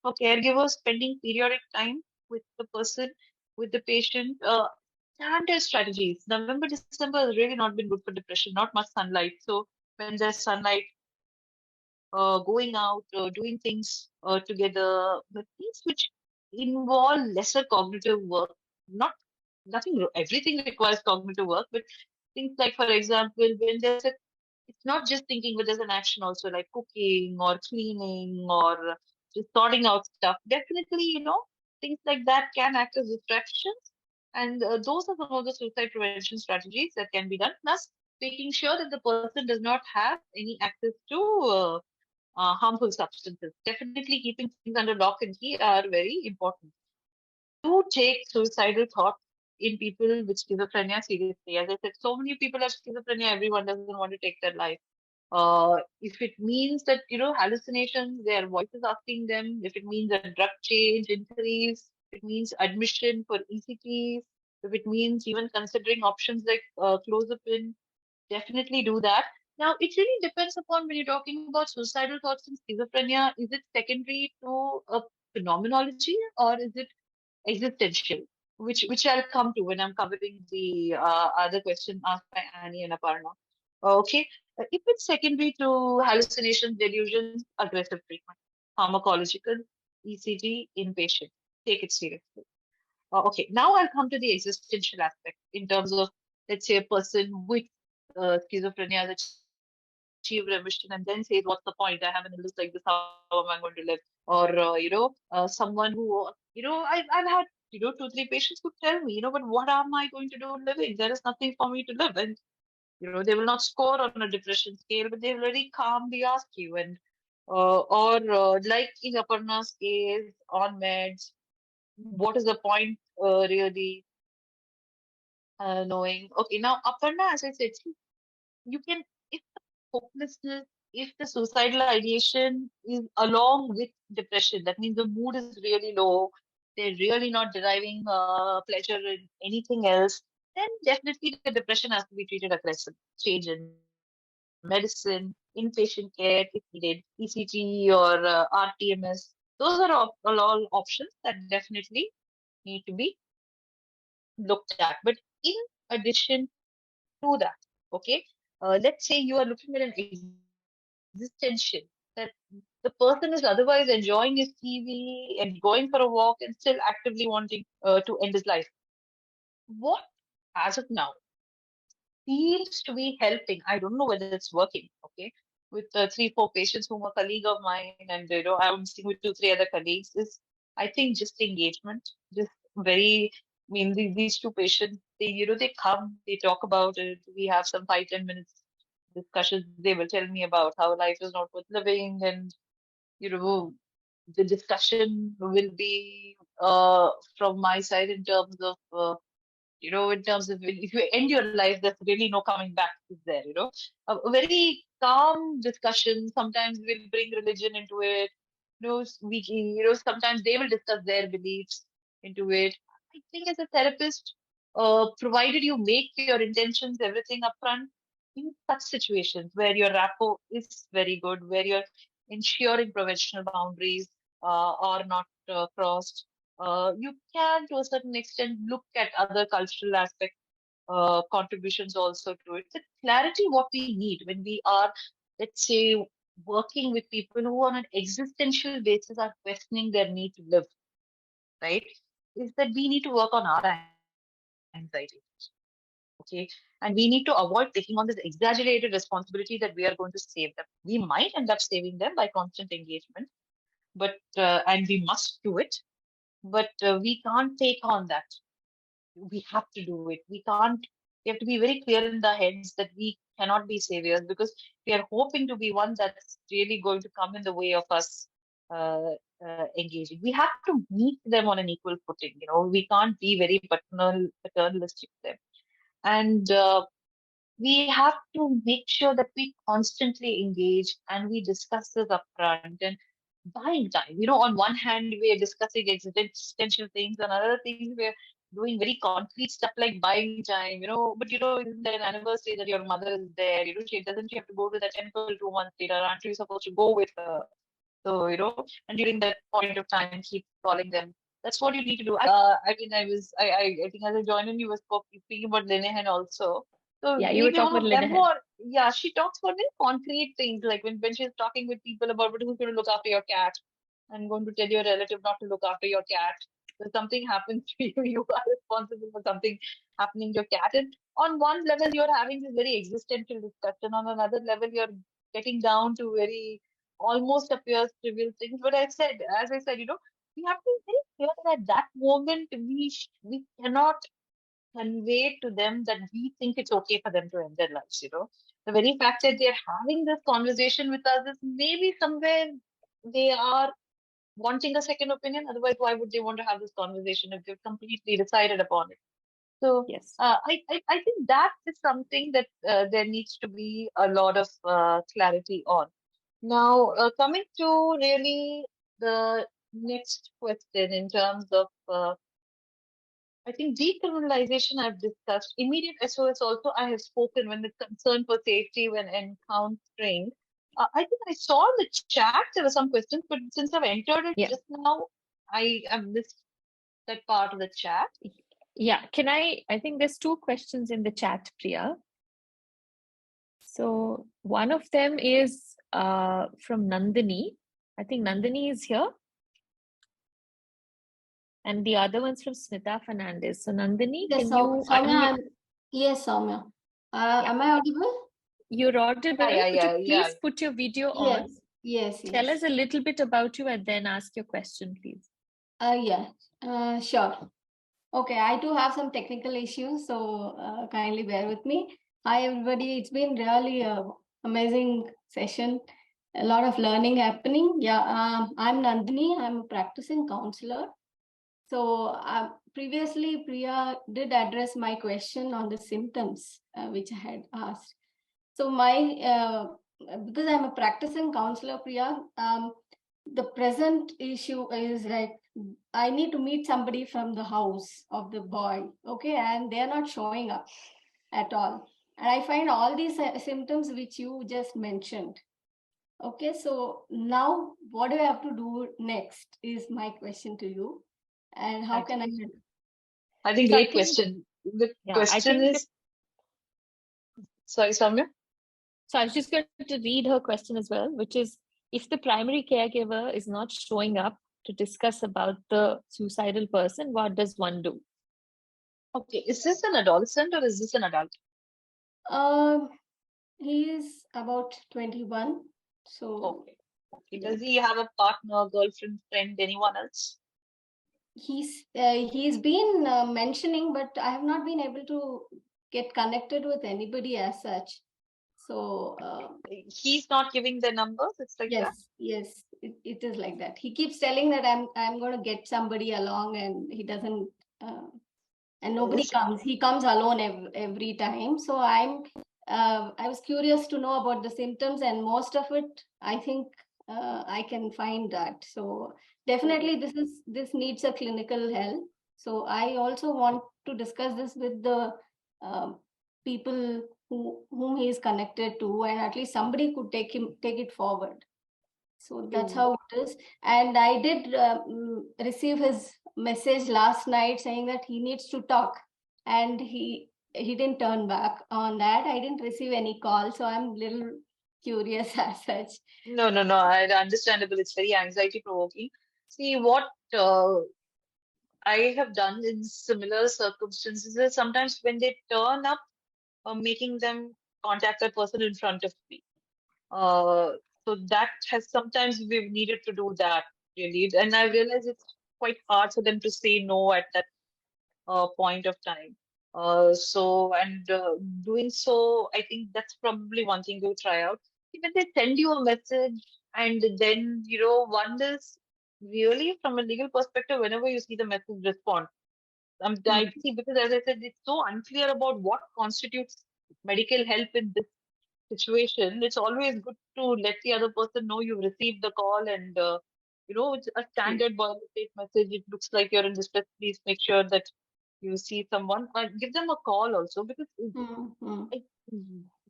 For caregivers, spending periodic time with the person, with the patient, standard strategies. November, December has really not been good for depression, not much sunlight. So when there's sunlight, going out, doing things together, but things which involve lesser cognitive work. Not nothing. Everything requires cognitive work, but things like, for example, when there's a, it's not just thinking, but there's an action also, like cooking or cleaning or just sorting out stuff. Definitely, things like that can act as distractions. And those are some of the suicide prevention strategies that can be done. Plus, making sure that the person does not have any access to harmful substances. Definitely keeping things under lock and key are very important. Do take suicidal thoughts in people with schizophrenia seriously. As I said, so many people have schizophrenia, everyone doesn't want to take their life. If it means that, hallucinations, their voice is asking them, if it means a drug change increase, if it means admission for ECTs, if it means even considering options like clozapine, definitely do that. Now, it really depends upon when you're talking about suicidal thoughts and schizophrenia, is it secondary to a phenomenology or is it existential? Which I'll come to when I'm covering the other question asked by Annie and Aparna. Okay, if it's secondary to hallucinations, delusions, aggressive treatment, pharmacological, ECG, inpatient, take it seriously. Okay, now I'll come to the existential aspect in terms of, let's say, a person with schizophrenia has achieved remission and then says, "What's the point? I have an illness like this. How am I going to live?" Or someone who, I've had 2-3 patients who tell me, but what am I going to do living? There is nothing for me to live, and they will not score on a depression scale, but they will very calmly ask you, and or like in Aparna's case on meds, what is the point really knowing? Okay, now Aparna, as I said, see, you can, if the hopelessness, if the suicidal ideation is along with depression, that means the mood is really low, they're really not deriving pleasure in anything else, then definitely the depression has to be treated aggressive. Change in medicine, inpatient care if needed, ECG or RTMS. Those are all options that definitely need to be looked at. But in addition to that, okay, let's say you are looking at an existential, that the person is otherwise enjoying his TV and going for a walk and still actively wanting to end his life. What, as of now, seems to be helping? I don't know whether it's working, okay, with 3-4 patients whom a colleague of mine and I'm seeing with 2-3 other colleagues is, I think, just engagement, just very. I mean, these 2 patients, they come, they talk about it. We have some 5-10 minutes discussions. They will tell me about how life is not worth living, and you know, the discussion will be from my side in terms of in terms of if you end your life, there's really no coming back is there, a very calm discussion. Sometimes we'll bring religion into it. Sometimes they will discuss their beliefs into it. I think as a therapist, provided you make your intentions, everything upfront, in such situations where your rapport is very good, where you're ensuring professional boundaries are not crossed, you can, to a certain extent, look at other cultural aspects, contributions also to it. The clarity what we need when we are, let's say, working with people who on an existential basis are questioning their need to live, right? Is that we need to work on our anxiety. Okay. And we need to avoid taking on this exaggerated responsibility that we are going to save them. We might end up saving them by constant engagement, but and we must do it, but we can't take on that. We have to do it. We have to be very clear in the heads that we cannot be saviors, because we are hoping to be one that's really going to come in the way of us engaging. We have to meet them on an equal footing. We can't be very paternalistic there. And we have to make sure that we constantly engage and we discuss this upfront and buying time. On one hand, we are discussing existential things, on other things, we're doing very concrete stuff like buying time, but isn't there an anniversary that your mother is there? Doesn't she have to go to the temple 2 months later? Aren't you supposed to go with her? So, and during that point of time, keep calling them. That's what you need to do. I think as I joined in, you were speaking about Linehan also. So yeah, you were maybe talking one about of them Linehan. more, yeah, she talks about very concrete things, like when she's talking with people about who's going to look after your cat. I'm going to tell your relative not to look after your cat. If something happens to you, you are responsible for something happening to your cat. And on one level, you're having this very existential discussion. On another level, you're getting down to very almost appears trivial things. But as I said, we have to be very clear that at that moment we cannot convey to them that we think it's okay for them to end their lives. The very fact that they're having this conversation with us is maybe somewhere they are wanting a second opinion. Otherwise, why would they want to have this conversation if they've completely decided upon it? So Yes. I think that is something that there needs to be a lot of clarity on. Now, coming to really the next question in terms of, I think decriminalization I've discussed, immediate SOS also I have spoken when the concern for safety when encountering. I think I saw in the chat there were some questions, but since I've entered it just now, I have missed that part of the chat. Yeah, I think there's 2 questions in the chat, Priya. So one of them is from Nandini. I think Nandini is here. And the other one's from Smita Fernandez. So Nandini, yes, can you... Soumya, yes, Soumya. Am I audible? You're audible. Could you please put your video on? Yes. Tell us a little bit about you and then ask your question, please. Sure. Okay, I do have some technical issues, so kindly bear with me. Hi, everybody. It's been really an amazing session. A lot of learning happening. I'm Nandini. I'm a practicing counselor. So previously, Priya did address my question on the symptoms, which I had asked. So because I'm a practicing counselor, Priya, the present issue is like, I need to meet somebody from the house of the boy, okay, and they're not showing up at all. And I find all these symptoms which you just mentioned. Okay, so now what do I have to do next is my question to you. And how can I? I think great question. The question is, sorry, Soumya. So I was just going to read her question as well, which is, if the primary caregiver is not showing up to discuss about the suicidal person, what does one do? Okay, is this an adolescent or is this an adult? He is about 21. So okay. Does he have a partner, girlfriend, friend, anyone else? He's been mentioning, but I have not been able to get connected with anybody as such. So he's not giving the numbers. It's like that. Yes, it is like that. He keeps telling that I'm going to get somebody along, and he doesn't. and nobody comes. He comes alone every time. So I was curious to know about the symptoms, and most of it, I think I can find that. So definitely this needs a clinical help. So I also want to discuss this with the people whom he is connected to, and at least somebody could take it forward. So that's how it is. And I did receive his message last night saying that he needs to talk, and he didn't turn back on that. I didn't receive any call, so I'm a little curious as such. No. Understandable. It's very anxiety provoking. See, what I have done in similar circumstances is sometimes when they turn up, making them contact that person in front of me. So that has sometimes we've needed to do that really, and I realize it's quite hard for them to say no at that point of time. Doing so, I think that's probably one thing to try out. When they send you a message, and then one is really from a legal perspective, whenever you see the message, respond. I see, because as I said, it's so unclear about what constitutes medical help in this situation. It's always good to let the other person know you've received the call, and it's a standard boilerplate message. It looks like you're in distress. Please make sure that you see someone. Give them a call also, because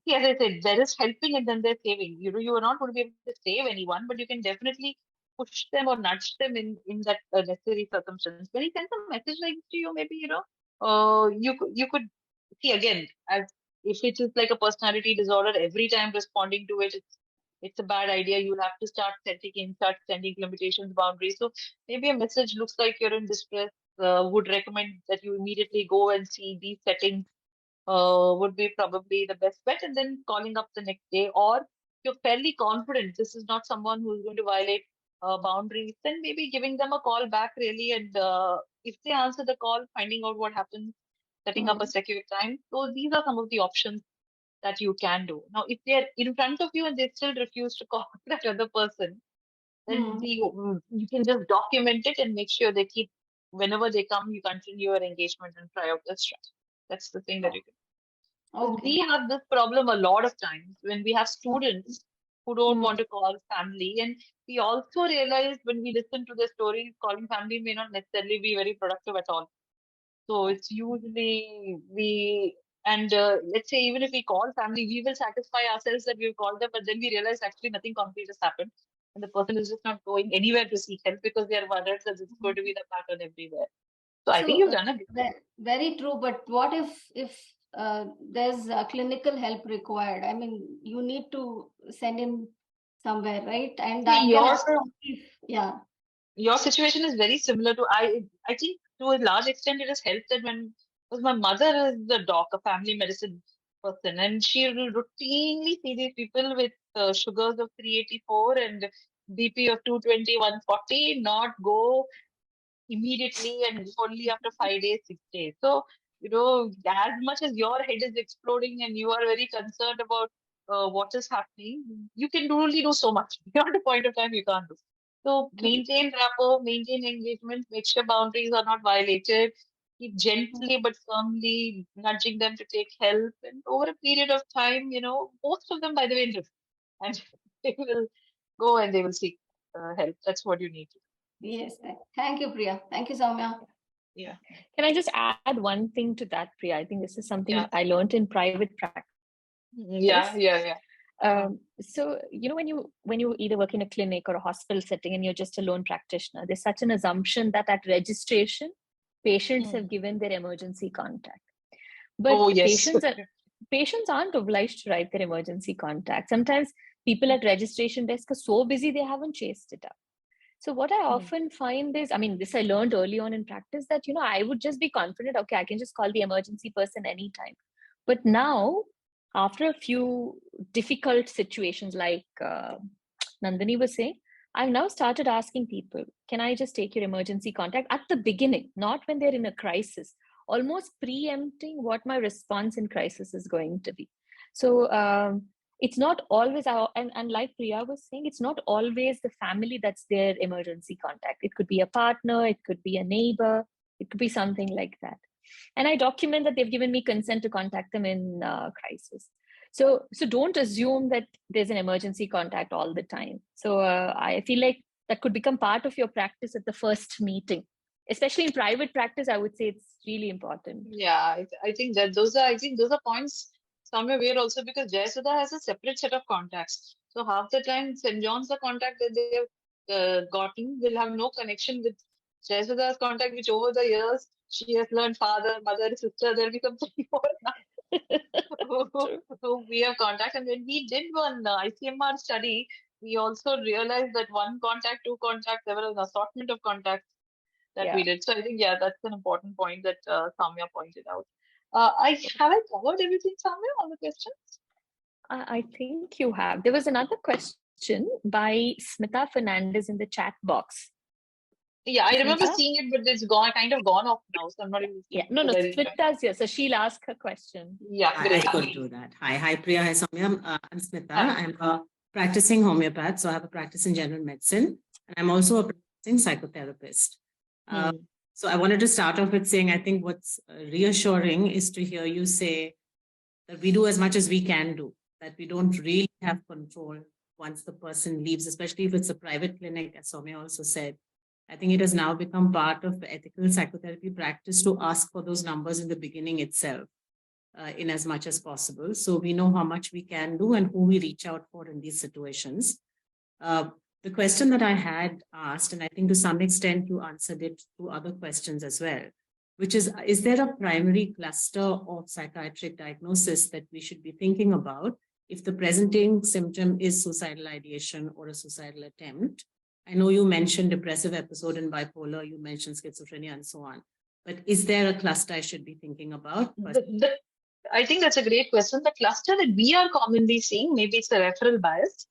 see, as I said, there is helping and then there's saving. You are not going to be able to save anyone, but you can definitely push them or nudge them in that necessary circumstance. When he sends a message like this to you, maybe you could see again, as if it is like a personality disorder, every time responding to it, it's a bad idea. You'll have to start sending limitations, boundaries. So maybe a message looks like you're in distress. Would recommend that you immediately go and see these settings. Would be probably the best bet, and then calling up the next day, or you're fairly confident this is not someone who's going to violate boundaries, then maybe giving them a call back really, and if they answer the call, finding out what happens, setting up a secure time. So these are some of the options that you can do. Now, if they're in front of you and they still refuse to call that other person, then you can just document it and make sure they keep, whenever they come, you continue your engagement and try out the strategy. That's the thing that you can do. Okay. We have this problem a lot of times when we have students who don't want to call family. And we also realize when we listen to their stories, calling family may not necessarily be very productive at all. So it's usually let's say even if we call family, we will satisfy ourselves that we've called them, but then we realize actually nothing concrete has happened. And the person is just not going anywhere to seek help because they are worried that this is going to be the pattern everywhere. So I think you've done a good. Very true. But what if there's clinical help required? I mean, you need to send him somewhere, right? And that your situation is very similar to I think to a large extent it has helped that because my mother is a family medicine person, and she will routinely see these people with sugars of 384 and BP of 220, 140, not go immediately and only after 5 days, 6 days. So, as much as your head is exploding and you are very concerned about what is happening, you can only do so much. Beyond a point of time, you can't do. So, maintain rapport, maintain engagement, make sure boundaries are not violated. Keep gently but firmly nudging them to take help. And over a period of time, most of them, by the way, live. And they will go and they will seek help. That's what you need to do. Yes. Thank you, Priya. Thank you, Soumya. Yeah. Can I just add one thing to that, Priya? I think this is something I learned in private practice. Yeah. So, when you either work in a clinic or a hospital setting and you're just a lone practitioner, there's such an assumption that at registration, patients have given their emergency contact. But patients aren't obliged to write their emergency contact. Sometimes people at registration desk are so busy they haven't chased it up. So what I often find is, this I learned early on in practice, that, I would just be confident, okay, I can just call the emergency person anytime. But now, after a few difficult situations like Nandini was saying, I've now started asking people, can I just take your emergency contact at the beginning, not when they're in a crisis, almost preempting what my response in crisis is going to be. So it's not always, and like Priya was saying, it's not always the family that's their emergency contact. It could be a partner, it could be a neighbor, it could be something like that. And I document that they've given me consent to contact them in crisis. So don't assume that there's an emergency contact all the time. So I feel like that could become part of your practice at the first meeting, especially in private practice. I would say it's really important. Yeah, I think that those are points somewhere where also, because Jayasudha has a separate set of contacts. So half the time St. John's, the contact that they have gotten will have no connection with Jayasudha's contact, which over the years she has learned father, mother, sister. There'll be some 3, 4 who we have contact. And when we did one ICMR study, we also realized that one contact, two contacts, there was an assortment of contacts that we did. So I think, that's an important point that Samya pointed out. I covered everything, Samya, on the questions? I think you have. There was another question by Smita Fernandez in the chat box. Yeah, I remember seeing it, but it's kind of gone off now. So I'm not even. Yeah, no, Smita's here, so she'll ask her question. Yeah, I could do that. Hi, Priya. Hi, Samya. I'm Smita. I'm a practicing homeopath, so I have a practice in general medicine, and I'm also a practicing psychotherapist. So I wanted to start off with saying, I think what's reassuring is to hear you say that we do as much as we can do, that we don't really have control once the person leaves, especially if it's a private clinic, as Soumya also said. I think it has now become part of ethical psychotherapy practice to ask for those numbers in the beginning itself, in as much as possible. So we know how much we can do and who we reach out for in these situations. The question that I had asked, and I think to some extent you answered it through other questions as well, which is there a primary cluster of psychiatric diagnosis that we should be thinking about if the presenting symptom is suicidal ideation or a suicidal attempt? I know you mentioned depressive episode and bipolar, you mentioned schizophrenia and so on, but is there a cluster I should be thinking about? I think that's a great question. The cluster that we are commonly seeing, maybe it's a referral bias.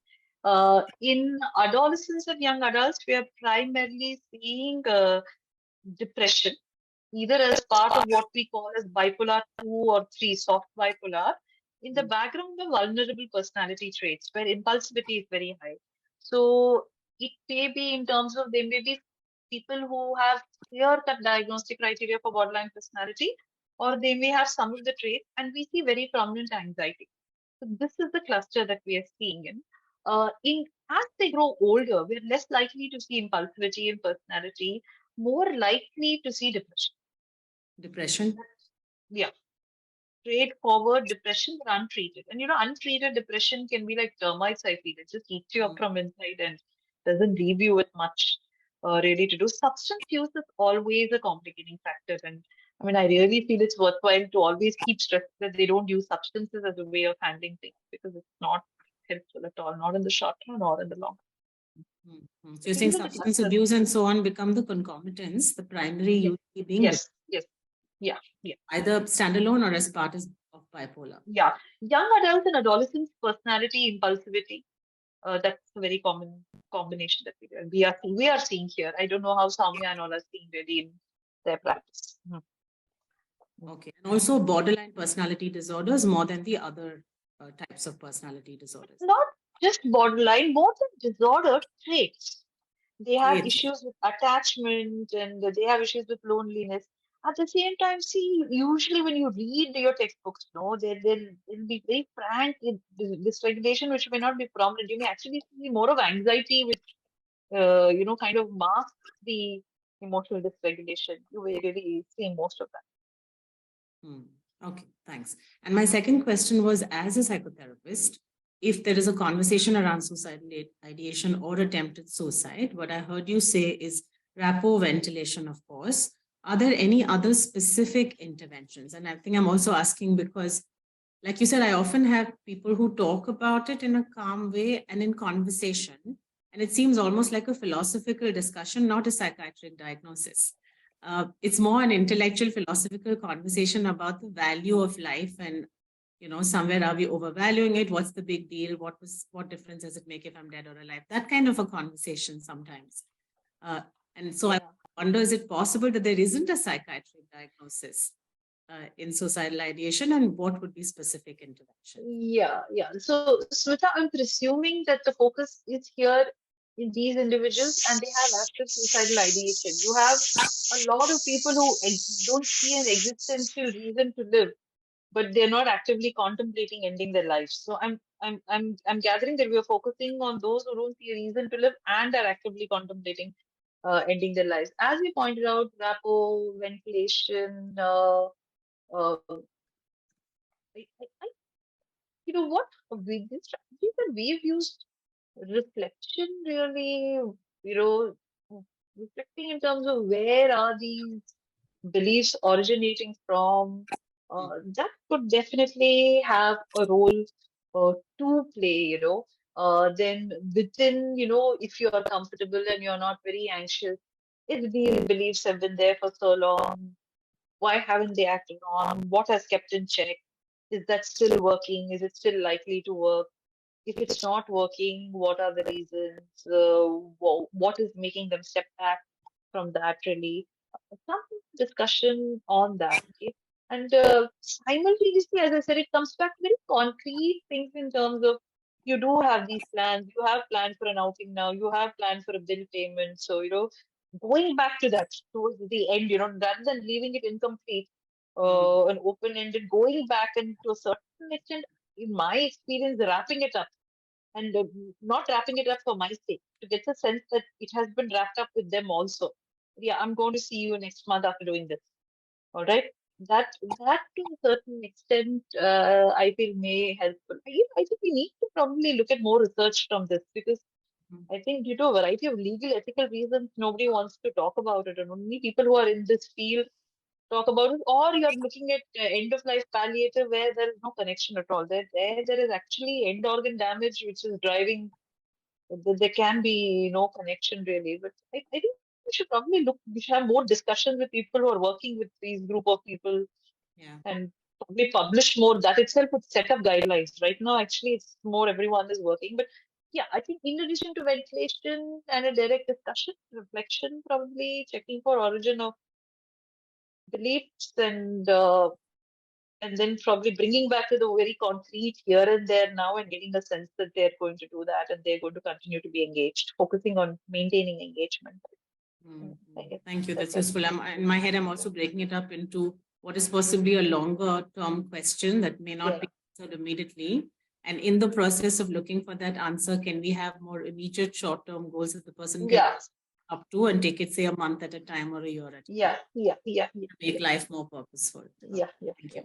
In adolescents and young adults, we are primarily seeing depression, either as part of what we call as bipolar 2 or 3, soft bipolar, in the background of vulnerable personality traits where impulsivity is very high. So it may be in terms of, there may be people who have clear-cut diagnostic criteria for borderline personality, or they may have some of the traits, and we see very prominent anxiety. So this is the cluster that we are seeing in. As they grow older, we're less likely to see impulsivity and personality, more likely to see depression. Depression? Yeah. Straightforward depression, but untreated. And untreated depression can be like termites, I feel. It just eats you up from inside and doesn't leave you with much really to do. Substance use is always a complicating factor. And I mean, I really feel it's worthwhile to always keep stressing that they don't use substances as a way of handling things, because it's not helpful at all, not in the short term or in the long term. So you're saying substance abuse and so on become the concomitants, the primary use being yes. Yeah. Either standalone or as part of bipolar. Yeah. Young adults and adolescents, personality, impulsivity. That's a very common combination that we are seeing here. I don't know how Soumya and all are seeing really in their practice. Okay. And also borderline personality disorders more than the other types of personality disorders. Not just borderline, more than disorder traits. They have issues with attachment and they have issues with loneliness. At the same time, see, usually when you read your textbooks, they'll be very frank in dysregulation, which may not be prominent. You may actually see more of anxiety, which, kind of masks the emotional dysregulation. You may really see most of that. Okay, thanks. And my second question was, as a psychotherapist, if there is a conversation around suicidal ideation or attempted suicide, what I heard you say is rapport ventilation, of course. Are there any other specific interventions? And I think I'm also asking because, like you said, I often have people who talk about it in a calm way and in conversation, and it seems almost like a philosophical discussion, not a psychiatric diagnosis. It's more an intellectual, philosophical conversation about the value of life and, somewhere are we overvaluing it? What's the big deal? What difference does it make if I'm dead or alive? That kind of a conversation sometimes. And so I wonder, is it possible that there isn't a psychiatric diagnosis in suicidal ideation, and what would be specific intervention? Yeah. So, Smita, I'm presuming that the focus is here in these individuals and they have active suicidal ideation. You have a lot of people who don't see an existential reason to live, but they're not actively contemplating ending their lives. So I'm gathering that we are focusing on those who don't see a reason to live and are actively contemplating ending their lives. As we pointed out, rapport, ventilation, I what with the strategies that we've used, reflection really, you know, reflecting in terms of where are these beliefs originating from, that could definitely have a role to play, then within, if you are comfortable and you're not very anxious, if these beliefs have been there for so long, why haven't they acted on? What has kept in check? Is that still working? Is it still likely to work? If it's not working, what are the reasons? What is making them step back from that, really? Some discussion on that, okay? And simultaneously, as I said, it comes back to very concrete things in terms of you do have these plans, you have planned for an outing now, you have planned for a bill payment. So, going back to that towards the end, rather than leaving it incomplete and open-ended, going back and to a certain extent, in my experience, wrapping it up and not wrapping it up for my sake, to get the sense that it has been wrapped up with them also. Yeah, I'm going to see you next month after doing this. All right. That to a certain extent, I feel may helpful. I think we need to probably look at more research from this because I think due to a variety of legal, ethical reasons, nobody wants to talk about it, and only people who are in this field talk about it. Or you're looking at end of life palliative where there is no connection at all. There is actually end organ damage which is driving. There can be no connection really. But I think we should probably look. We should have more discussions with people who are working with these group of people. Yeah. And probably publish more. That itself would set up guidelines. Right now, actually, it's more everyone is working. But yeah, I think in addition to ventilation and a direct discussion, reflection, probably checking for origin of beliefs and then probably bringing back to the very concrete here and there now and getting a sense that they're going to do that and they're going to continue to be engaged, focusing on maintaining engagement. Thank you. That's useful. In my head, I'm also breaking it up into what is possibly a longer term question that may not be answered immediately. And in the process of looking for that answer, can we have more immediate short term goals that the person can up to and take it, say, a month at a time or a year at a time? Yeah. Make life more purposeful. Yeah. Thank you.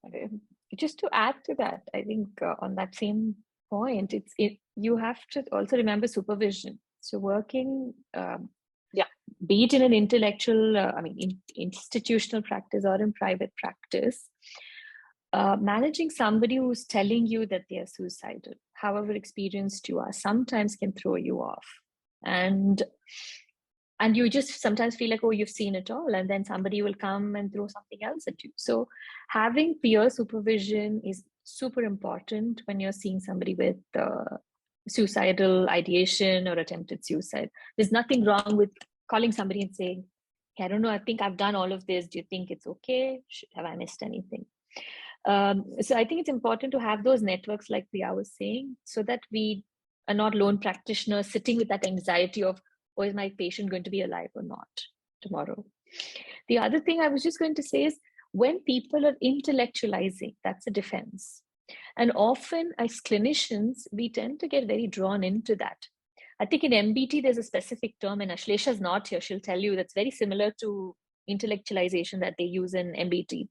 Okay. Just to add to that, I think on that same point, you have to also remember supervision. So working, be it in an intellectual, institutional practice or in private practice, managing somebody who's telling you that they are suicidal, however experienced you are, sometimes can throw you off. And you just sometimes feel like, oh, you've seen it all. And then somebody will come and throw something else at you. So having peer supervision is super important when you're seeing somebody with suicidal ideation or attempted suicide. There's nothing wrong with calling somebody and saying, hey, I don't know, I think I've done all of this. Do you think it's okay? Have I missed anything? So I think it's important to have those networks like Priya was saying, so that we are not lone practitioners sitting with that anxiety of, oh, is my patient going to be alive or not tomorrow? The other thing I was just going to say is when people are intellectualizing, that's a defense. And often as clinicians, we tend to get very drawn into that. I think in MBT, there's a specific term, and Ashlesha's not here. She'll tell you that's very similar to intellectualization that they use in MBT.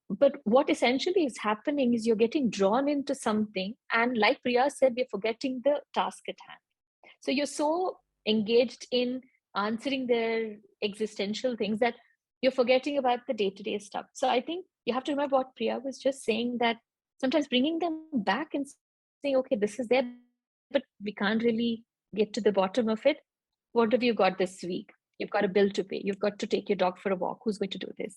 But what essentially is happening is you're getting drawn into something. And like Priya said, we're forgetting the task at hand. So you're so engaged in answering their existential things that you're forgetting about the day-to-day stuff. So I think you have to remember what Priya was just saying, that sometimes bringing them back and saying, okay, this is there, but we can't really get to the bottom of it. What have you got this week? You've got a bill to pay. You've got to take your dog for a walk. Who's going to do this?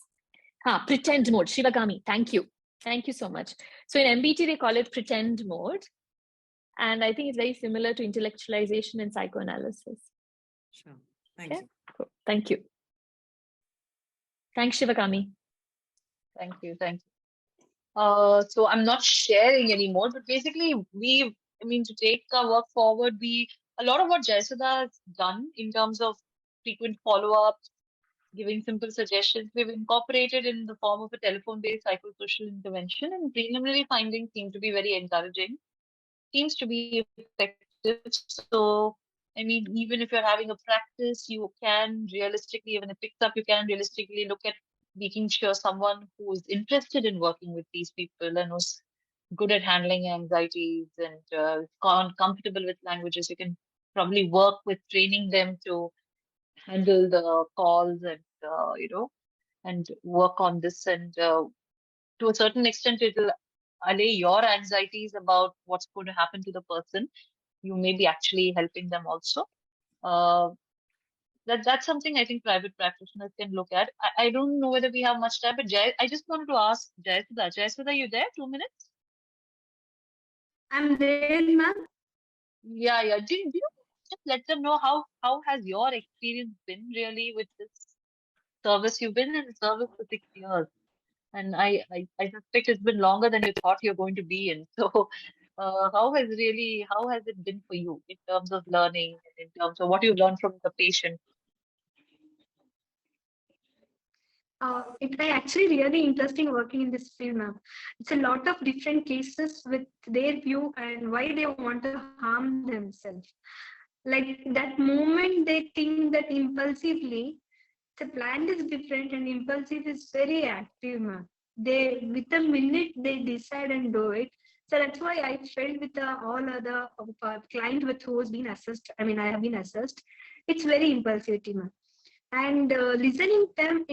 Pretend mode. Shivagami, thank you. Thank you so much. So in MBT, they call it pretend mode. And I think it's very similar to intellectualization and psychoanalysis. Sure. Thank you. Cool. Thank you. Thanks, Shivagami. Thank you. So I'm not sharing anymore, but basically to take our work forward, a a lot of what Jayasudha has done in terms of frequent follow-ups, giving simple suggestions, we've incorporated in the form of a telephone-based psychosocial intervention, and preliminary findings seem to be very encouraging. Seems to be effective. So, I mean, even if you're having a practice, you can realistically, even if it picks up, you can realistically look at making sure someone who is interested in working with these people and who's good at handling anxieties and comfortable with languages, you can probably work with training them to handle the calls and, and work on this. And to a certain extent, it'll allay your anxieties about what's going to happen to the person. You may be actually helping them also. That's something I think private practitioners can look at. I don't know whether we have much time, but I just wanted to ask Jayasudha. Jayasudha, you there? 2 minutes? I'm there, ma'am. Yeah. Do you just let them know how has your experience been really with this service? You've been in service for 6 years. And I suspect it's been longer than you thought you're going to be in. So, how has it been for you in terms of learning and in terms of what you've learned from the patient? It's actually really interesting working in this field, ma'am. It's a lot of different cases with their view and why they want to harm themselves. Like that moment they think that impulsively, the plan is different and impulsive is very active, ma'am. They, with a minute, they decide and do it. So that's why I felt with all other client with who has been assessed. I mean, I have been assessed. It's very impulsivity, ma'am. And listening them,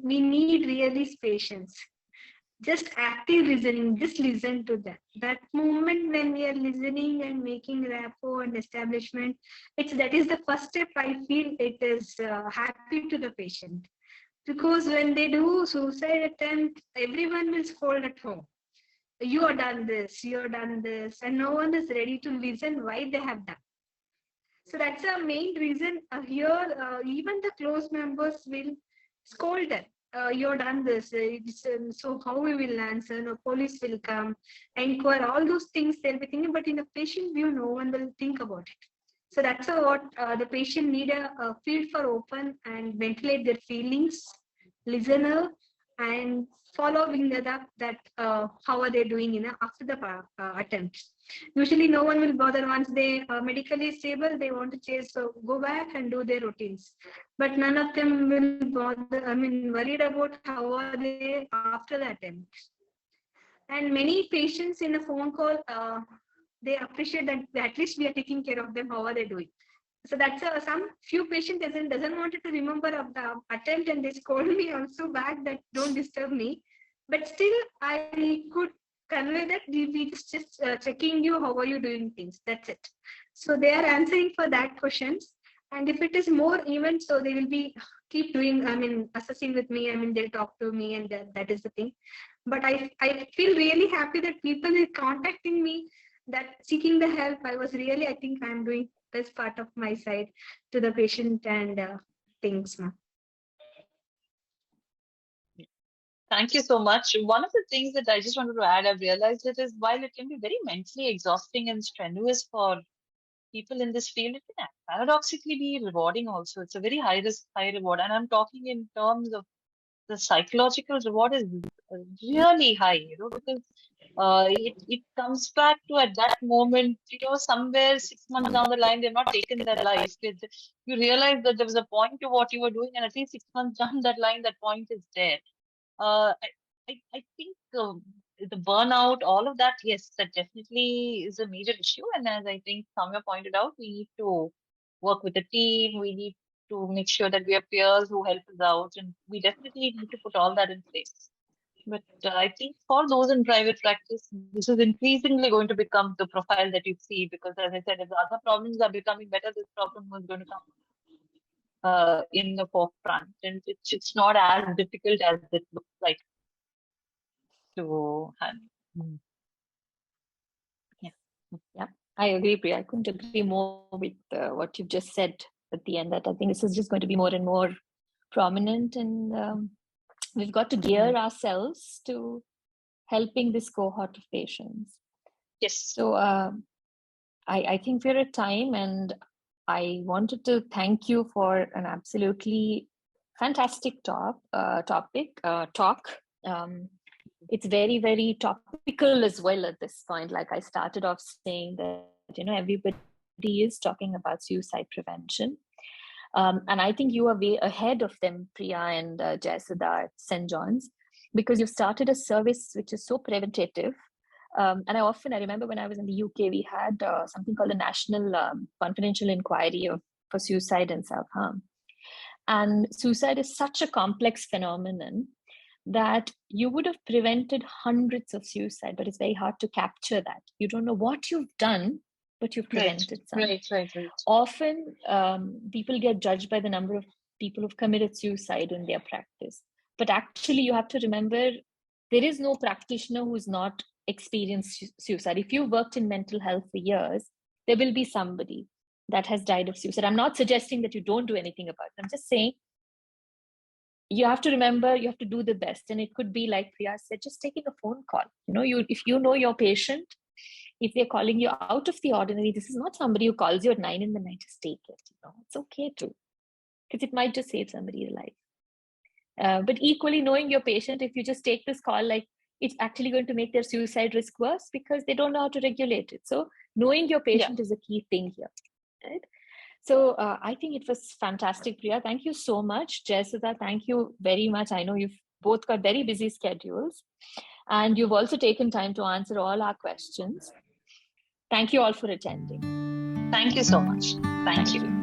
we need really patience. Just active listening, just listen to them. That moment when we are listening and making rapport and establishment, that is the first step. I feel it is happy to the patient, because when they do suicide attempt, everyone will scold at home. You have done this, and no one is ready to listen why they have done. So that's the main reason here. Even the close members will scold them. You've done this. So how we will answer? No, police will come, inquire. All those things they'll be thinking. But in a patient view, no one will think about it. So that's what the patient need a field for open and ventilate their feelings, listener, and following that up. That how are they doing after the attempts. Usually no one will bother once they medically stable, they want to chase, so go back and do their routines. But none of them will bother, worried about how are they after the attempt. And many patients in a phone call, they appreciate that at least we are taking care of them, how are they doing. So that's some few patients doesn't want to remember of the attempt and they scold me also back that don't disturb me. But still I could convey that we just checking you, how are you doing things, that's it. So they are answering for that questions. And if it is more even, so they will be keep doing, assessing with me, they'll talk to me, and that is the thing. But I feel really happy that people are contacting me, that seeking the help. I think I'm doing best part of my side to the patient and things, ma'am. Thank you so much. One of the things that I just wanted to add, I've realized it is while it can be very mentally exhausting and strenuous for people in this field, it can paradoxically be rewarding also. It's a very high risk, high reward. And I'm talking in terms of the psychological reward is really high, because it comes back to at that moment, somewhere 6 months down the line, they've not taken their life. You realize that there was a point to what you were doing, and at least 6 months down that line, that point is there. I think the burnout, all of that, yes, that definitely is a major issue. And as I think Samya pointed out, we need to work with the team. We need to make sure that we have peers who help us out. And we definitely need to put all that in place. But I think for those in private practice, this is increasingly going to become the profile that you see, because as I said, if the other problems are becoming better, this problem is going to come in the forefront. And it's not as difficult as it looks like to handle. Yeah, I agree, Priya. I couldn't agree more with what you've just said at the end, that I think this is just going to be more and more prominent, and we've got to gear ourselves to helping this cohort of patients. Yes. So I think we're at time, and I wanted to thank you for an absolutely fantastic talk. It's very, very topical as well at this point. Like I started off saying that, everybody is talking about suicide prevention. And I think you are way ahead of them, Priya and Jayasudha at St. John's, because you've started a service which is so preventative. And I remember when I was in the UK, we had something called a National Confidential Inquiry for Suicide and Self-Harm. And suicide is such a complex phenomenon that you would have prevented hundreds of suicide, but it's very hard to capture that. You don't know what you've done, but you've prevented some. Right. Often, people get judged by the number of people who've committed suicide in their practice. But actually, you have to remember, there is no practitioner who's not experienced suicide. If you've worked in mental health for years, there will be somebody that has died of suicide. I'm not suggesting that you don't do anything about it. I'm just saying, you have to remember, you have to do the best. And it could be like Priya said, just taking a phone call. If you know your patient, if they're calling you out of the ordinary, this is not somebody who calls you at 9 p.m, just take it. It's okay to, because it might just save somebody's life. But equally, knowing your patient, if you just take this call, like, it's actually going to make their suicide risk worse because they don't know how to regulate it. So knowing your patient is a key thing here, right? So I think it was fantastic, Priya. Thank you so much. Jayasudha, thank you very much. I know you've both got very busy schedules, and you've also taken time to answer all our questions. Thank you all for attending. Thank you so much. Thank you.